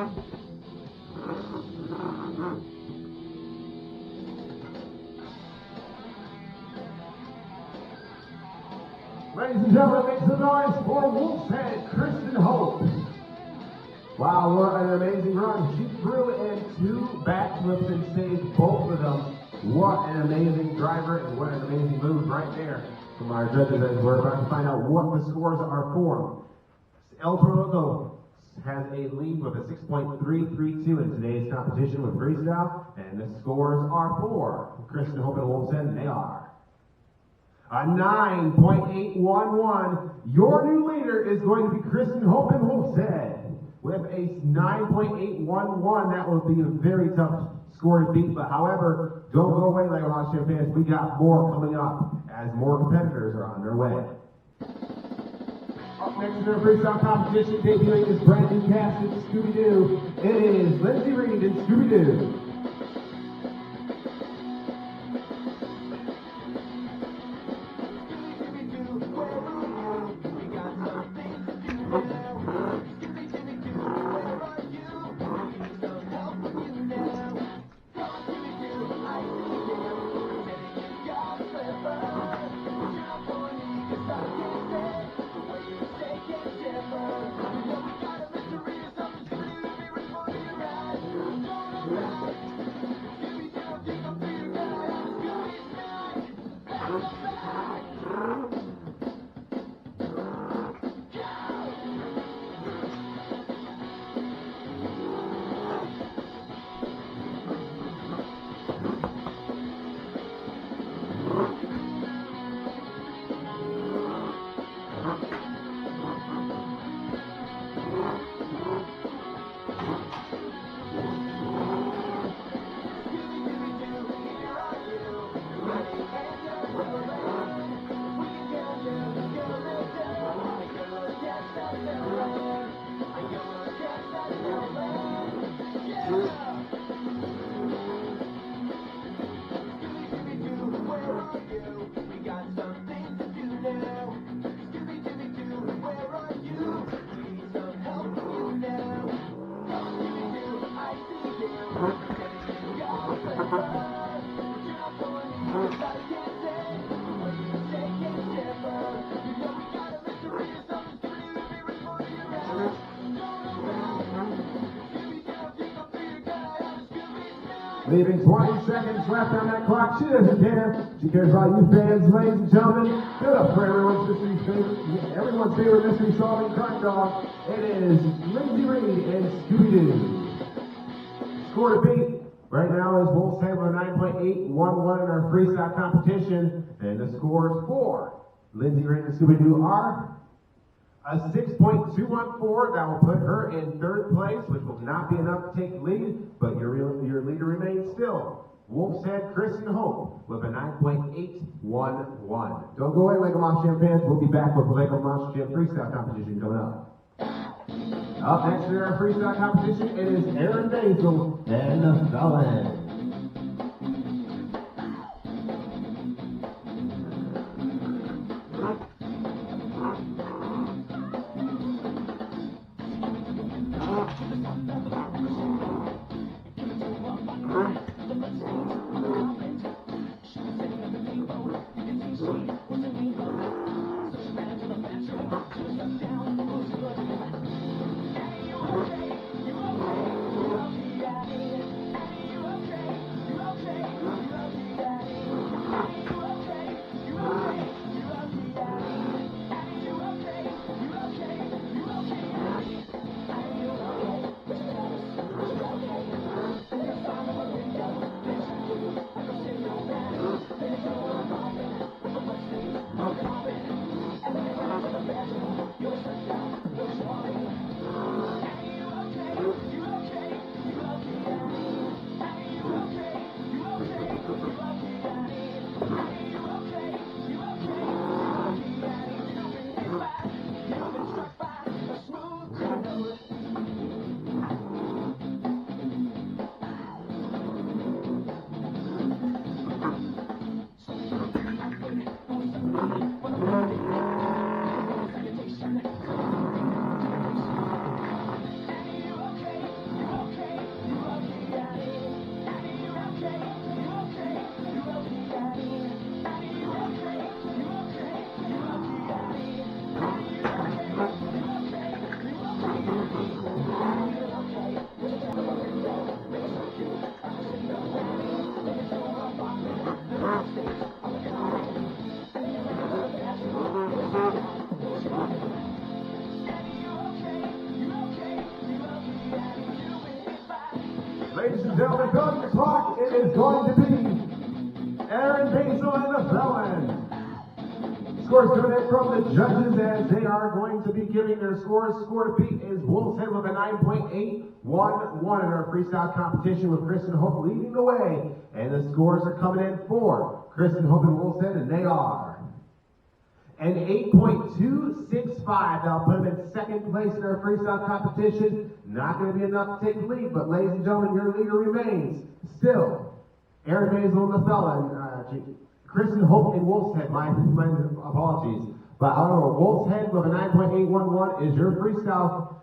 B: Ladies and gentlemen, make some noise for Wolf's Head, Kristen Hope. Wow, what an amazing run. She threw in 2 backflips and saved both of them. What an amazing driver and what an amazing move right there from our judges as we're about to find out what the scores are for. El Toro has a lead with a 6.332 in today's competition with freestyle, and the scores are for Kristen Hope and Wolf's Head, and they are a 9.811. Your new leader is going to be Kristen Hope and Wolf's Head with a 9.811. That will be a very tough score to beat, but however, don't go away, Lego Motion fans. We got more coming up as more competitors are on their way. Up next in their freestyle competition, debuting this brand new cast of Scooby-Doo, it is Lindsay Reed and Scooby-Doo. Leaving 20 seconds left on that clock. She doesn't care. She cares about you fans, ladies and gentlemen. Give it up for everyone's favorite mystery solving crime dog. It is Lindsay Reed and Scooby-Doo. Score to beat right now is Wolf's Head with a 9.811 in our freestyle competition. And the scores for Lindsay Reed and Scooby-Doo are a 6.214, that will put her in 3rd place, which will not be enough to take the lead, but your leader remains still. Wolf's Head, Kristen Hope, with a 9.811. Don't go away, Lego Monster Jam fans. We'll be back with the Lego Monster Jam freestyle competition coming up. Up next in our freestyle competition, it is Aaron Basil and the Felon. and gentlemen, on the clock, it is going to be Aaron Basil and the Felon. Scores coming in from the judges as they are going to be giving their scores. Score to beat is Wolf's Head with a 9.811 in our freestyle competition, with Kristen Hope leading the way. And the scores are coming in for Kristen Hope and Wolf's Head, and they are an 8.265. That'll put them in second place in our freestyle competition. Not going to be enough to take the lead, but ladies and gentlemen, your leader remains still Aaron Basil and the Felon. Kristen Hope and Wolf's Head, my apologies. But however, Wolf's Head with a 9.811 is your freestyle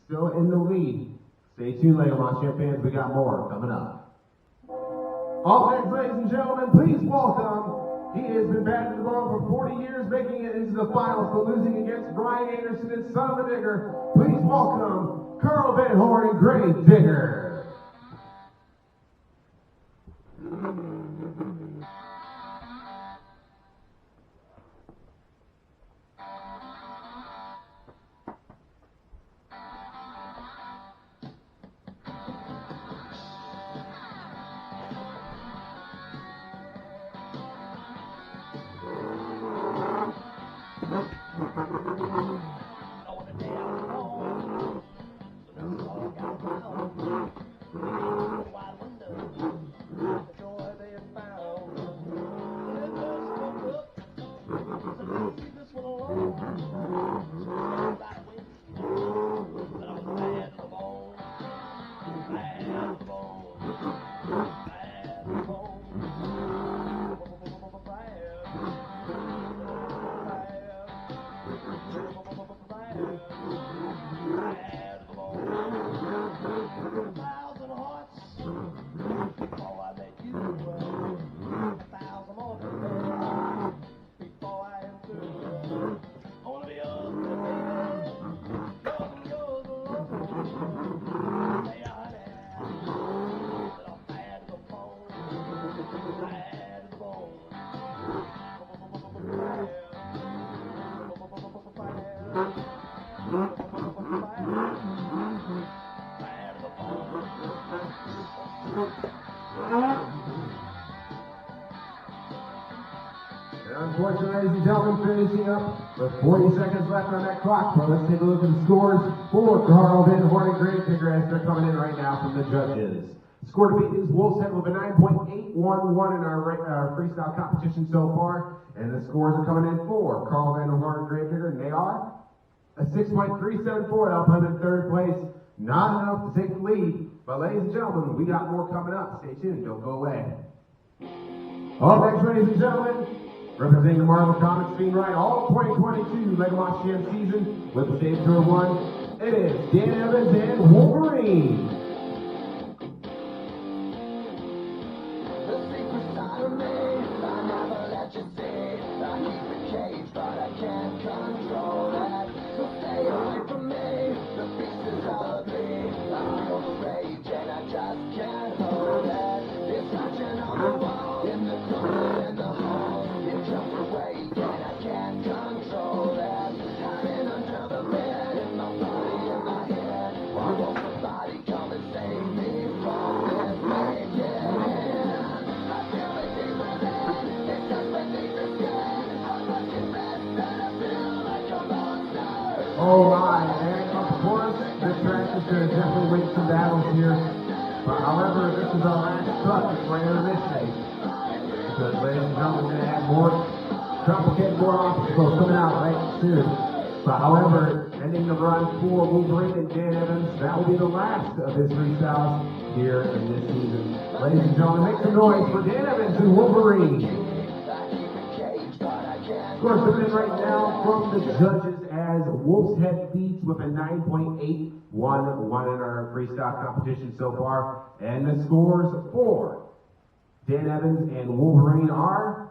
B: still in the lead. Stay tuned, Lego Monster fans. We got more coming up. All next, ladies and gentlemen, please welcome. He has been batting the ball for 40 years, making it into the finals, but losing against Brian Anderson and Son of a Digger. Please welcome Carl Van Horn and Grave Digger. Unfortunately, ladies and gentlemen, finishing up with 40 seconds left on that clock. But let's take a look at the scores for Carl Van Horn and Grave Digger as they're coming in right now from the judges. Score to beat is Wolf's Head with a 9.811 in our freestyle competition so far. And the scores are coming in for Carl Van Horn and Grave Digger, and they are a 6.374. That'll put them in third place. Not enough to take the lead. But ladies and gentlemen, we got more coming up. Stay tuned. Don't go away. All right, ladies and gentlemen, representing the Marvel Comics Scene Right, all 2022 Lego Monster Jam season with the stage tour 1, it is Dan Evans and Wolverine.
E: The secret side of me, I never let you see. I keep it caged, but I can't control that. So stay away from me, the beast is ugly. I feel the rage and I just can't hold it. It's touching on the wall, in the corner, in the hall. Jump away, and I can't control that. I've been under the bed, in my body, in my head. Why won't somebody come and save me from this naked hand? I feel it deep within, it's just beneath the skin. I'm looking best, and I feel like a monster.
B: Oh my, and of course, this track is going to definitely win some battles here. But however, this is our last cut for intermission. Because ladies and gentlemen, we're going to have more complicated, more obstacles coming out right soon. But however, ending the run for Wolverine and Dan Evans, that will be the last of his freestyles here in this season. Ladies and gentlemen, make some noise for Dan Evans and Wolverine. Of course, coming in right now from the judges as Wolf's Head beats with a 9.811 in our freestyle competition so far. And the scores for Dan Evans and Wolverine are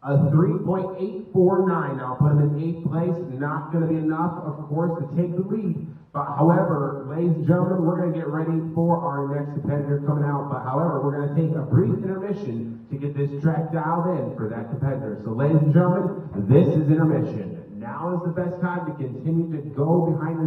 B: a 3.849. I'll put him in 8th place. Not going to be enough, of course, to take the lead. But however, ladies and gentlemen, we're going to get ready for our next competitor coming out. But however, we're going to take a brief intermission to get this track dialed in for that competitor. So ladies and gentlemen, this is intermission now is the best time to continue to go behind your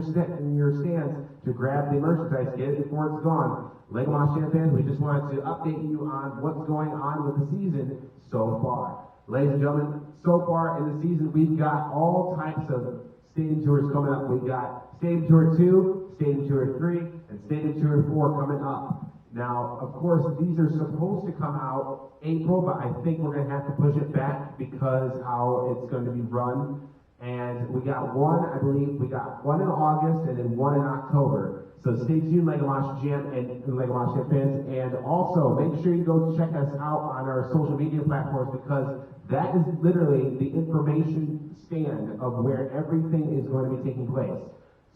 B: stands to grab the merchandise, get it before it's gone. Lego Moss fans, we just wanted to update you on what's going on with the season so far. Ladies and gentlemen, so far in the season, we've got all types of stadium tours coming up. We've got Stadium Tour 2, Stadium Tour 3, and Stadium Tour 4 coming up. Now, of course, these are supposed to come out April, but I think we're going to have to push it back because how it's going to be run. And we got one, I believe, we got one in August and then one in October. So stay tuned, Lego Moss Jam and Lego Moss Jam fans. And also, make sure you go check us out on our social media platforms because that is literally the information stand of where everything is going to be taking place.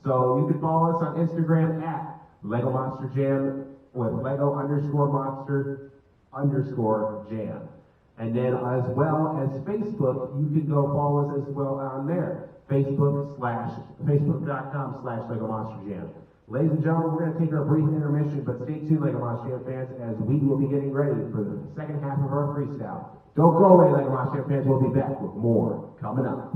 B: So you can follow us on Instagram at Lego Monster Jam with Lego_Monster_Jam. And then as well as Facebook, you can go follow us as well on there. Facebook.com/Lego Monster Jam. Ladies and gentlemen, we're going to take our brief intermission, but stay tuned, Lego Monster Jam fans, as we will be getting ready for the second half of our freestyle. Don't go away, Lego Monster Jam fans. We'll be back with more coming up.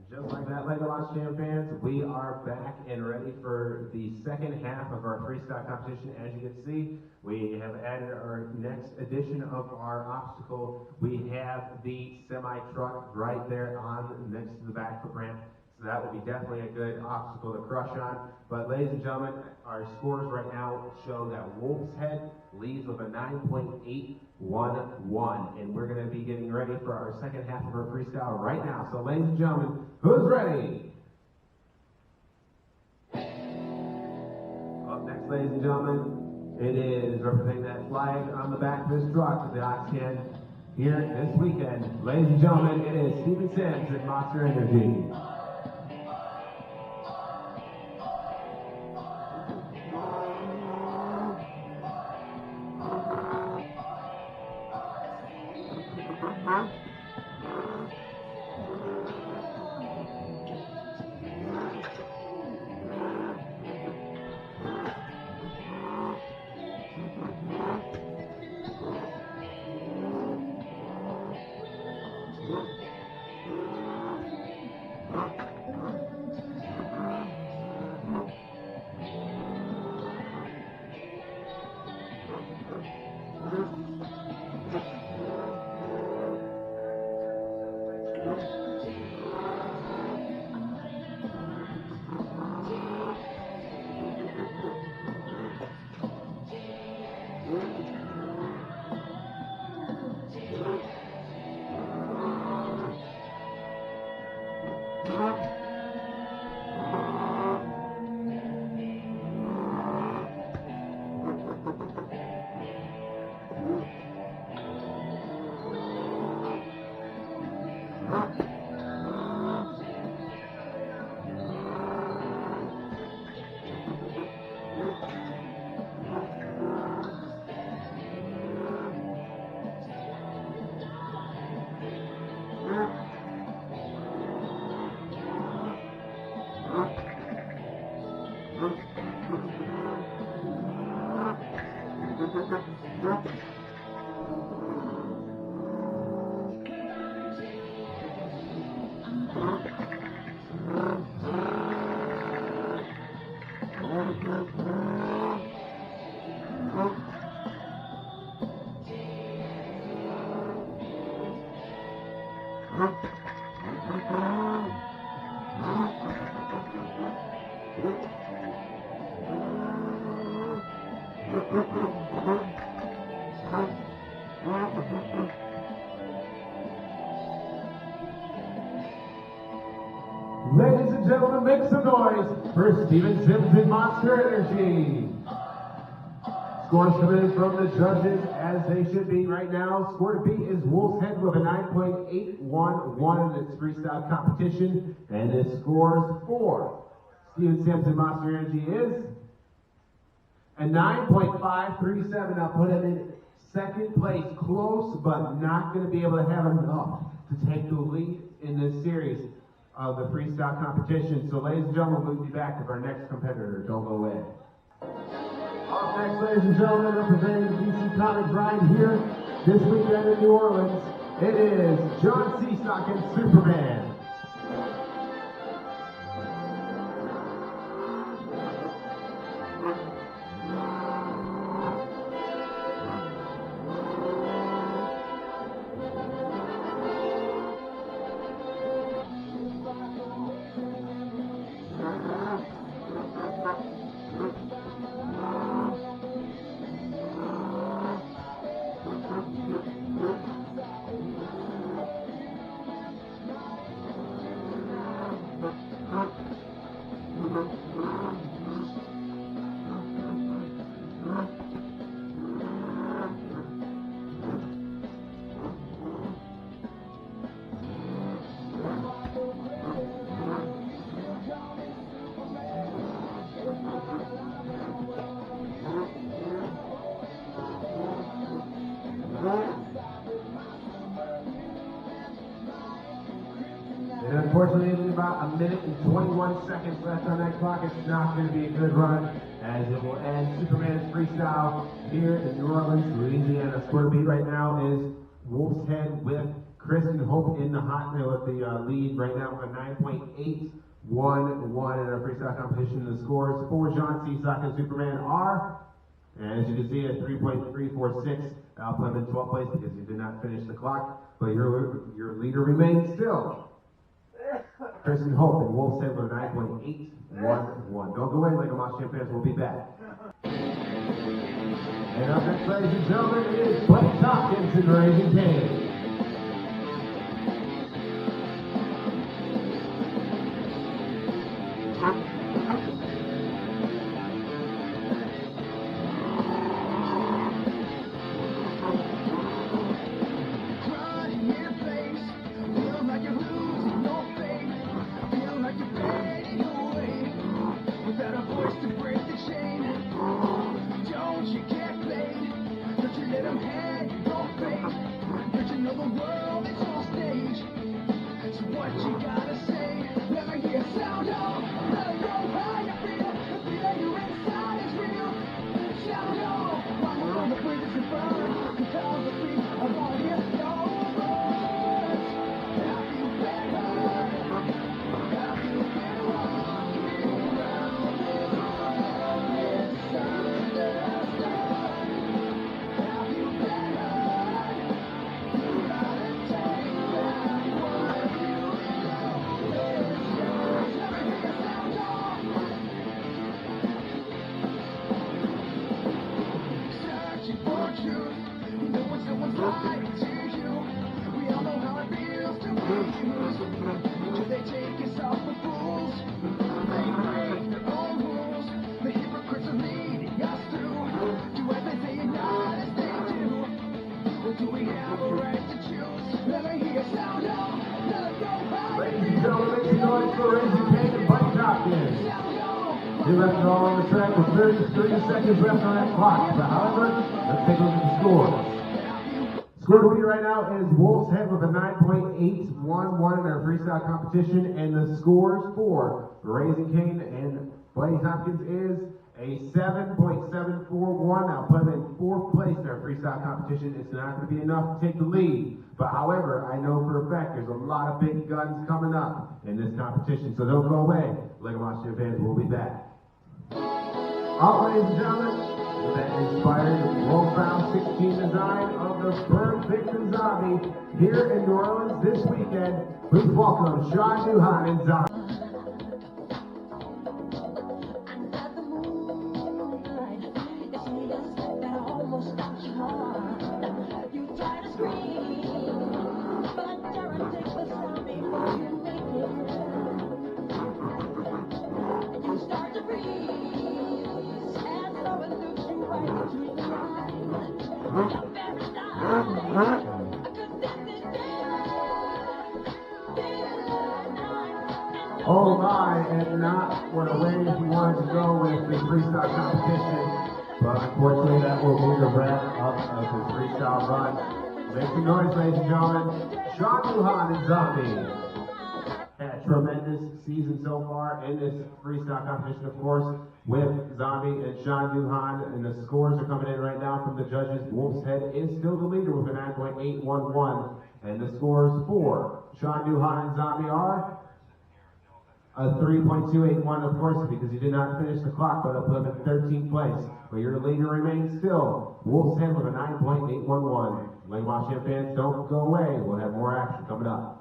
B: Just like that, Lego Monster Jam fans, we are back and ready for the second half of our freestyle competition. As you can see, we have added our next edition of our obstacle. We have the semi-truck right there on next to the back of the ramp. So that will be definitely a good obstacle to crush on. But ladies and gentlemen, our scores right now show that Wolf's Head leads with a 9.811. And we're going to be getting ready for our second half of our freestyle right now. So ladies and gentlemen, who's ready? Up next, ladies and gentlemen, it is representing that flag on the back of this truck, the Ox 10 here this weekend. Ladies and gentlemen, it is Steven Sims and Monster Energy. Ladies and gentlemen, make some noise for Steven Sims and Monster Energy. Scores coming in from the judges as they should be right now. Score to beat is Wolf's Head with a 9.811 in its freestyle competition. And the scores for Steven Sims and Monster Energy is a 9.537. I'll put him in second place. Close, but not going to be able to have enough to take the lead in this series of the freestyle competition. So ladies and gentlemen, we'll be back with our next competitor. Don't go away. Up next, ladies and gentlemen, representing the DC Comics right here this weekend in New Orleans, it is John Seastock and Superman. And unfortunately, with about a minute and 21 seconds left on that clock, it's not going to be a good run, as it will end Superman's freestyle here in New Orleans, Louisiana. Score beat right now is Wolf's Head with Kristen Hope in the with the lead right now with a 9.811 in our freestyle competition. The scores for John Seasock and Superman are, and as you can see, at 3.346. I'll put him in 12th place because he did not finish the clock, but your leader remains still. Kristen Hope and Wolf's Head with a 9.811. Don't go away, Lego Moss Champ fans. We'll be back. And up next, ladies and gentlemen, is Blake Tompkins and Raising Cane. He left it all on the track with 30 seconds left on that clock. But however, let's take a look at the score. Score to beat right now is Wolf's Head with a 9.811 in our freestyle competition, and the scores for Raising Cane and Blaine Hopkins is a 7.741. I'll put him in 4th place in our freestyle competition. It's not going to be enough to take the lead. But however, I know for a fact there's a lot of big guns coming up in this competition, so don't go away. Lego Monster fans, we'll be back. All right, ladies and gentlemen, with that inspired world-bound 16 design of the Burn Victim Zombie here in New Orleans this weekend, please welcome Sean Duhan and Zombie. Oh my, and not what a way he wanted to go with the freestyle competition. But unfortunately, that will be the wrap up of his freestyle run. Make some noise, ladies and gentlemen. Sean Duhan and Zombie. Had a tremendous season so far in this freestyle competition, of course, with Zombie and Sean Duhan. And the scores are coming in right now from the judges. Wolf's Head is still the leader with a 9.811. And the scores for Sean Duhan and Zombie are a 3.281, of course, because he did not finish the clock, but up in 13th place. But your leader remains still Wolf's Head with a 9.811. Lake Washington fans, don't go away. We'll have more action coming up.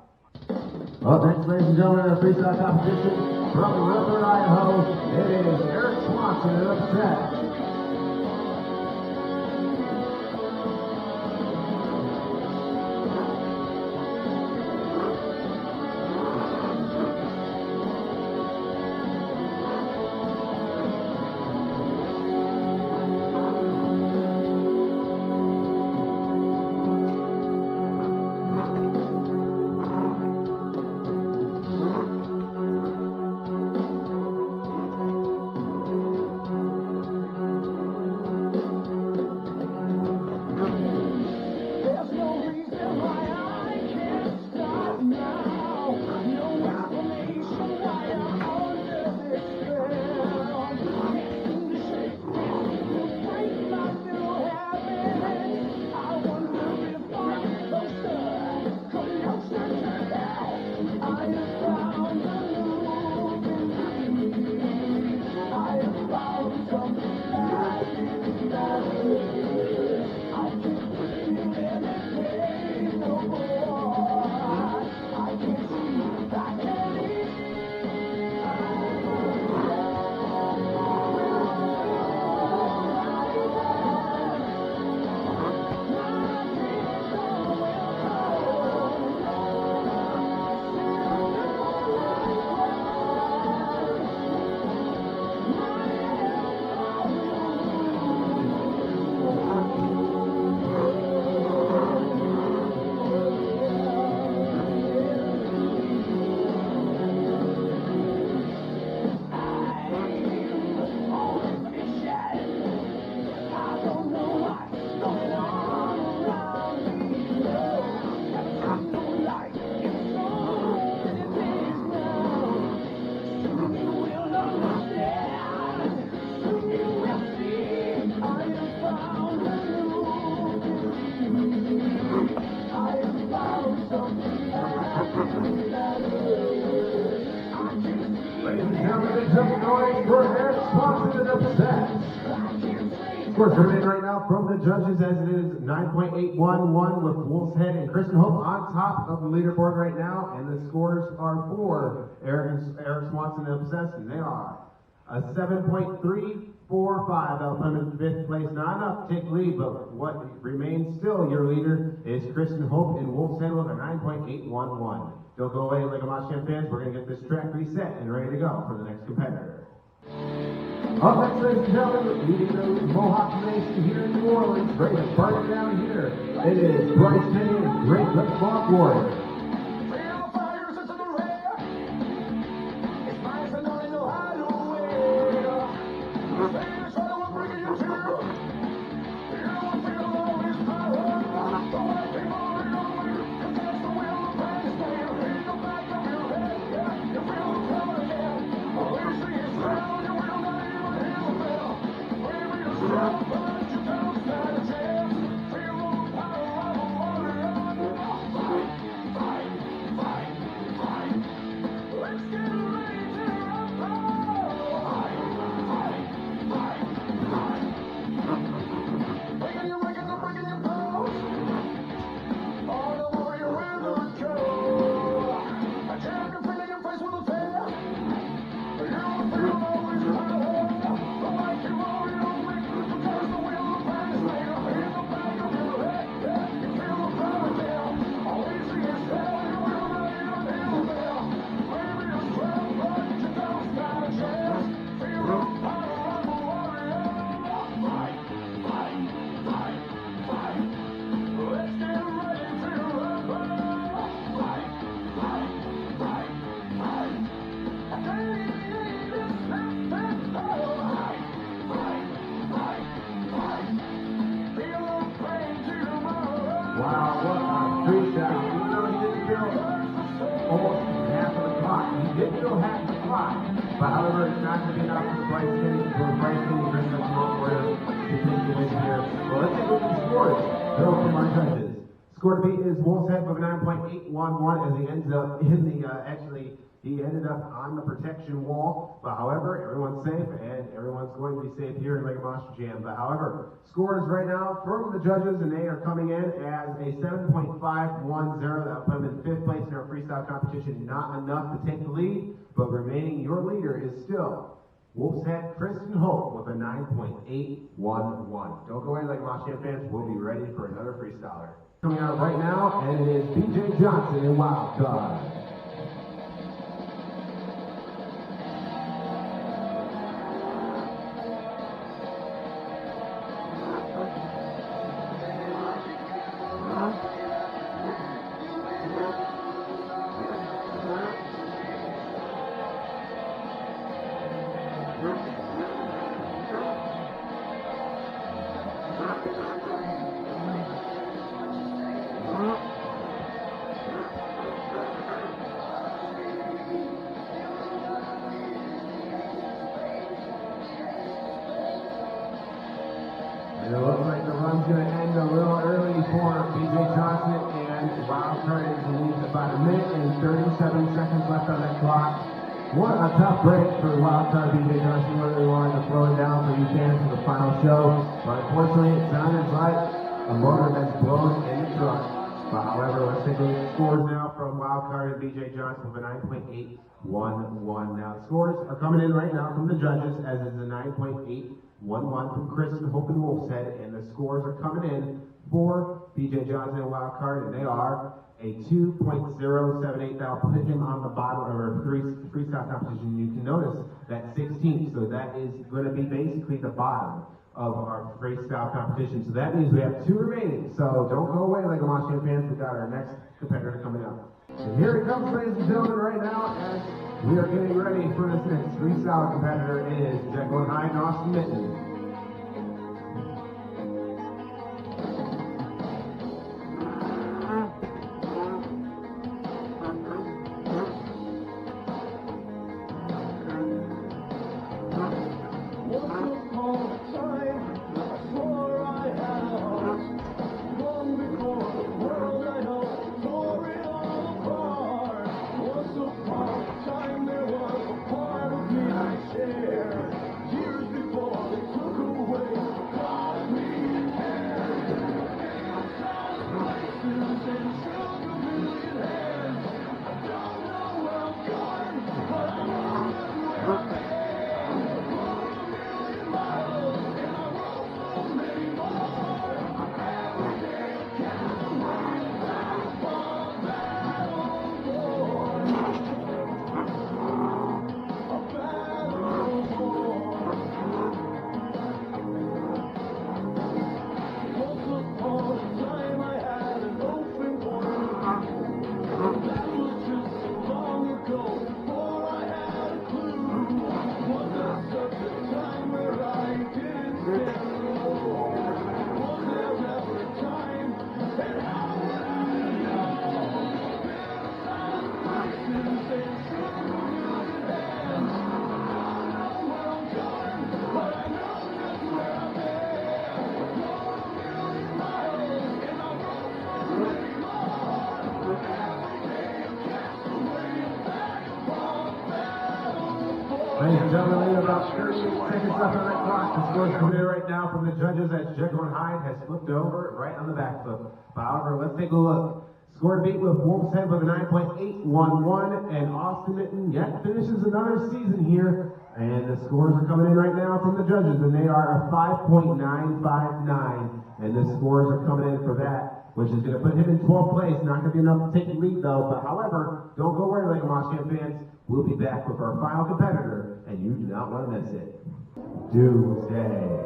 B: Well, next, ladies and gentlemen, our freestyle competition from Rutherford, Idaho. It is Eric Swanson and Upset. Scores coming in right now from the judges as it is 9.811 with Wolf's Head and Kristen Hope on top of the leaderboard right now, and the scores are for Eric Swanson and Obsessed, and they are a 7.345. That'll put him in 5th place. Not enough to take the lead, but what remains still your leader is Kristen Hope and Wolf's Head with a 9.811. Don't go away, Lego Mosham fans. We're going to get this track reset and ready to go for the next competitor. Up next, ladies and gentlemen, leading the Mohawk Nation here in New Orleans, ready to party down here. It is Bryce Penny and Great Lip Walk Warrior. Wow, what a freestyle. Even though he didn't feel almost half of the clock. He did feel half the clock. But however, it's not going to be enough for Bryce Kenny, Chris Warrior to take the win here. Well, let's take a look at the scores. They're from our judges. Score to beat is Wolf's Head with a 9.811 as he ends up in the, he ended up on the protection wall. But however, everyone's safe and everyone's going to be safe here in Lego Monster Jam. But however, scores right now from the judges, and they are coming in as a 7.510. That'll put them in 5th place in our freestyle competition. Not enough to take the lead, but remaining your leader is still Wolf's Head Kristen Hope with a 9.811. Don't go away, Lego Monster Jam fans. We'll be ready for another freestyler. Coming out right now, and it is BJ Johnson in Wild Card. And it looks like the run's going to end a little early for BJ Johnson, and Wildcard is leads about a minute and 37 seconds left on that clock. What a tough break for Wildcard BJ Johnson. Really wanted to throw it down for you fans for the final show, but unfortunately it sounded like a motor that's blown in the truck. But however, let's take a look at the scores now from Wildcard and BJ Johnson with a 9.811. Now the scores are coming in right now from the judges as it's a 9.811 from Kristen Hope and Wolf's Head, and the scores are coming in for BJ Johnson and Wildcard, and they are a 2.078. That'll put him on the bottom of our freestyle competition. You can notice that 16th, so that is going to be basically the bottom of our freestyle competition. So that means we have 2 remaining. So don't go away, Lego Monster fans. We got our next competitor coming up. And here it comes, ladies and gentlemen, right now, as we are getting ready for this next freestyle competitor. It is Jekyll and Hyde and Austin Mitten.
E: Years before they took
B: gentlemen, we have about 38 seconds left on that clock. The score's coming in right now from the judges as Jekyll and Hyde has flipped over right on the back foot. However, let's take a look. Score beat with Wolf's Head with a 9.811, and Austin Mitten yet finishes another season here. And the scores are coming in right now from the judges, and they are a 5.959. And the scores are coming in for that, which is going to put him in 12th place. Not going to be enough to take the lead, though. But however, don't go worry, Lego Moshcamp fans. We'll be back with our final competitor, and you do not want to miss it. Doomsday.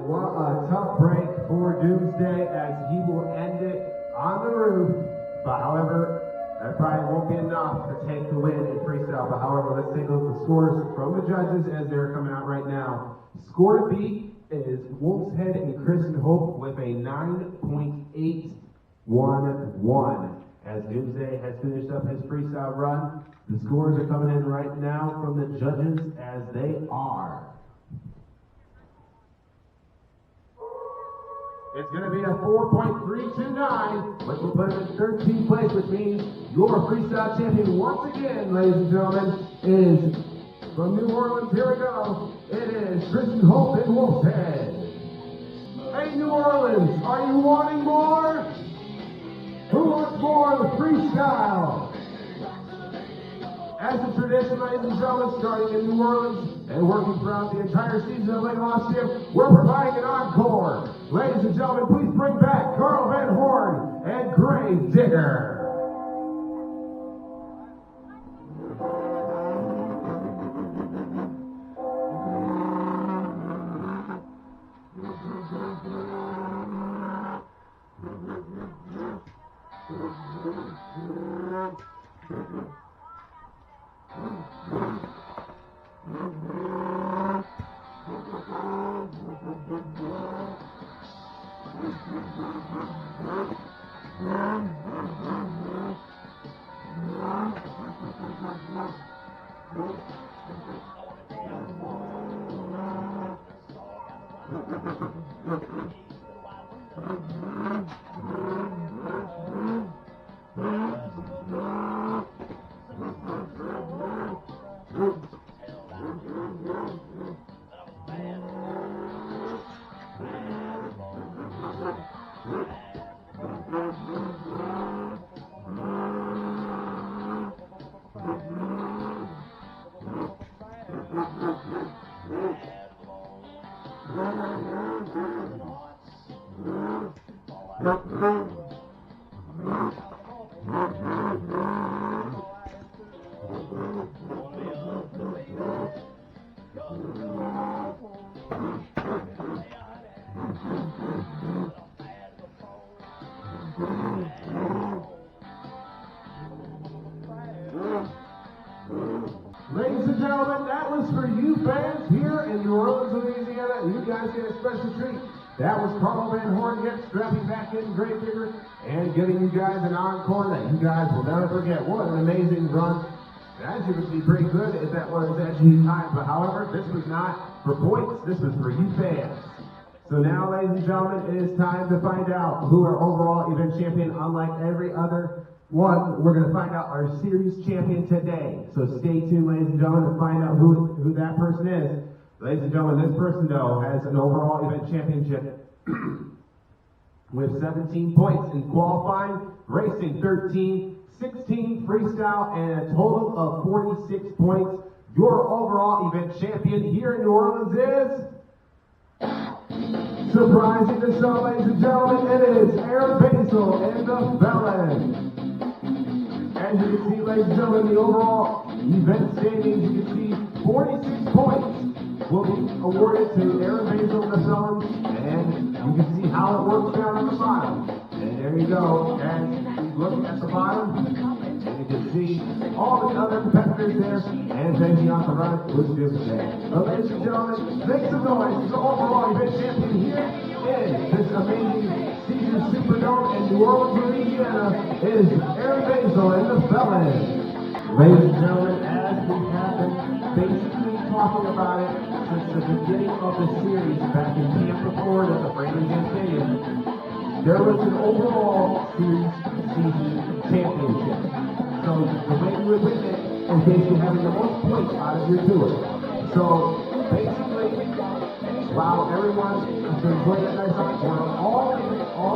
B: What a tough break for Doomsday as he will end it on the roof. But however, that probably won't be enough to take the win in freestyle. But however, let's take a look at the scores from the judges as they're coming out right now. Score to beat is Wolf's Head and Kristen Hope with a 9.811. As Doomsday has finished up his freestyle run, the scores are coming in right now from the judges as they are. It's going to be a 4.329, which will put him in 13th place, which means your freestyle champion once again, ladies and gentlemen, is from New Orleans. Here we go. It is Kristen Hope and Wolf's Head. Hey, New Orleans, are you wanting more? Who wants more of the freestyle? As a tradition, ladies and gentlemen, starting in New Orleans and working throughout the entire season of Lego Moshcamp, we're providing an encore. Ladies and gentlemen, please bring back Carl Van Horn and Grave Digger. Ladies and gentlemen, that was for you fans here in New Orleans, Louisiana. You guys get a special treat. That was Carl Van Horn yet strapping back in Grave Digger and giving you guys an encore that you guys will never forget. What an amazing run. As you can see, pretty good if that was actually timed. But however, this was not for points. This was for you fans. So now, ladies and gentlemen, it is time to find out who our overall event champion, unlike every other one, we're going to find out our series champion today. So stay tuned, ladies and gentlemen, to find out who that person is. Ladies and gentlemen, this person, though, has an overall event championship with 17 points in qualifying, racing 13, 16 freestyle, and a total of 46 points. Your overall event champion here in New Orleans is... surprising to some, ladies and gentlemen, it is Aaron Basil and the Felon. As you can see, ladies and gentlemen, the overall event standings, you can see 46 points will be awarded to Aaron Basil and the felons, and you can see how it works down on the bottom. And there you go, and you look at the bottom, and you can see all the other competitors there, and finishing off the run was just there. So ladies and gentlemen, make some noise. The overall event champion here in this amazing season Superdome in New Orleans, Louisiana, is Aaron Basil and the felons. Ladies and gentlemen, as we have been basically talking about it since the beginning of the series back in Tampa, Florida, the Braden Stadium, there was an overall series season championship. So the way you would win it is basically having the most points out of your tour. So basically, while everyone is going to enjoy that nice outdoor, all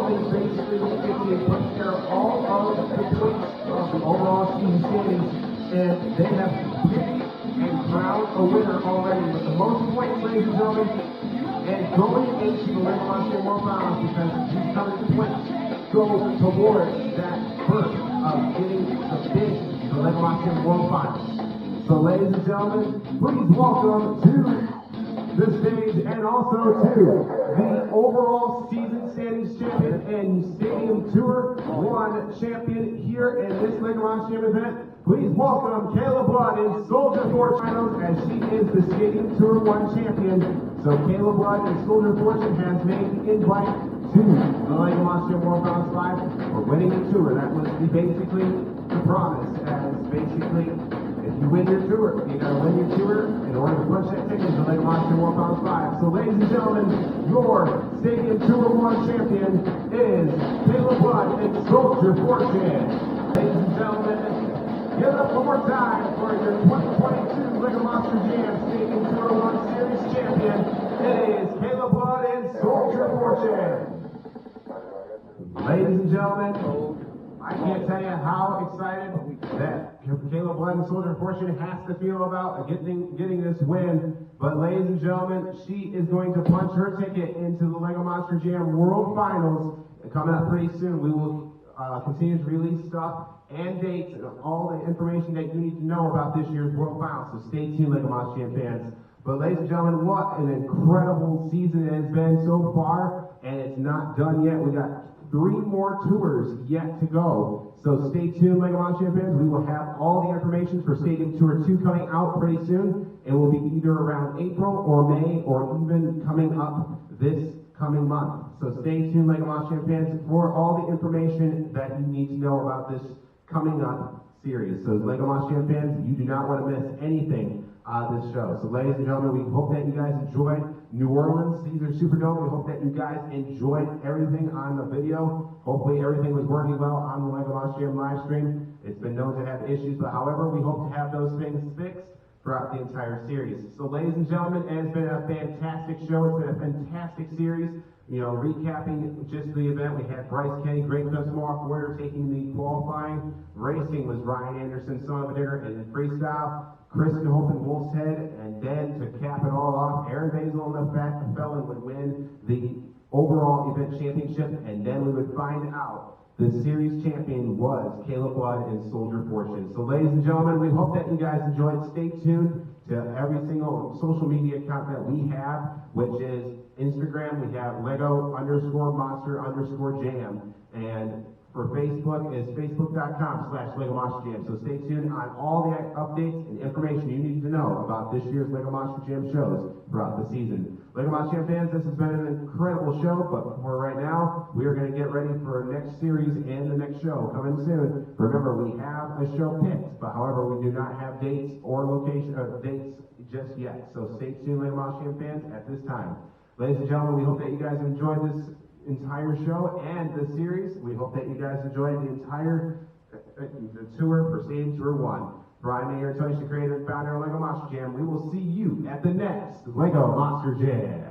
B: these basically get to take care of all of the points of the overall season standings, and they have picked and crowned a winner already with the most points, ladies and gentlemen, and going into the Lake Monster World Finals because these covered points go towards that first of getting the bid to the Lake Monster World Finals. So, ladies and gentlemen, please welcome to the stage and also to the overall season standings champion and Stadium Tour 1 champion here in this Lake Monster event. Please welcome Kayla Blood in Soldier Fortune Finals as she is the Stadium Tour 1 champion. So Kayla Blood in Soldier Fortune has made the invite to the Lake Monster World Finals 5 for winning the tour. That was basically the promise, as basically if you win your tour, you gotta win your tour in order to punch that ticket to the Lake Monster World Finals 5. So ladies and gentlemen, your Stadium Tour 1 champion is Kayla Blood in Soldier Fortune. Ladies and gentlemen, give it up one more time for your 2022 Lake Monster Jam Stadium Tour 1 Series champion. It is Kayla Blood and Soldier Fortune. Ladies and gentlemen, I can't tell you how excited that Kayla Blood and Soldier Fortune has to feel about getting this win. But ladies and gentlemen, she is going to punch her ticket into the Lego Monster Jam World Finals coming up pretty soon. We will continue to release stuff and dates and all the information that you need to know about this year's World Finals. So stay tuned, Lego Monster Jam fans. But ladies and gentlemen, what an incredible season it has been so far, and it's not done yet. We got 3 more tours yet to go. So stay tuned, Lego Monster Jam fans. We will have all the information for Stadium Tour 2 coming out pretty soon. It will be either around April or May or even coming up this coming month. So stay tuned, Lego Monster Jam fans, for all the information that you need to know about this coming up series. So Lego Monster Jam fans, you do not want to miss anything this show. So ladies and gentlemen, we hope that you guys enjoyed New Orleans Caesar Superdome. We hope that you guys enjoyed everything on the video. Hopefully everything was working well on the Lego Monster Jam live stream. It's been known to have issues, but however, we hope to have those things fixed throughout the entire series. So ladies and gentlemen, it's been a fantastic show. It's been a fantastic series. You know, recapping just the event, we had Bryce Kenny, Great Customer Warrior taking the qualifying. Racing was Ryan Anderson, Son of a Digger, and then freestyle, Chris Hope and Wolf's Head, and then to cap it all off, Aaron Basil and the Felon would win the overall event championship, and then we would find out the series champion was Kayla Blood and Soldier Fortune. So ladies and gentlemen, we hope that you guys enjoyed. Stay tuned to every single social media account that we have, which is Instagram, we have Lego_Monster_Jam, and for Facebook is facebook.com/Lego Monster Jam. So stay tuned on all the updates and information you need to know about this year's Lego Monster Jam shows throughout the season. Lego Monster Jam fans, this has been an incredible show, but for right now, we are going to get ready for our next series and the next show coming soon. Remember, we have a show picked, but however, we do not have dates or location dates just yet. So stay tuned, Lego Monster Jam fans, at this time. Ladies and gentlemen, we hope that you guys enjoyed this entire show and the series. We hope that you guys enjoyed the entire the tour for Stadium Tour 1. Brian Mayer, Tony, the creator and founder of Lego Monster Jam. We will see you at the next Lego Monster Jam.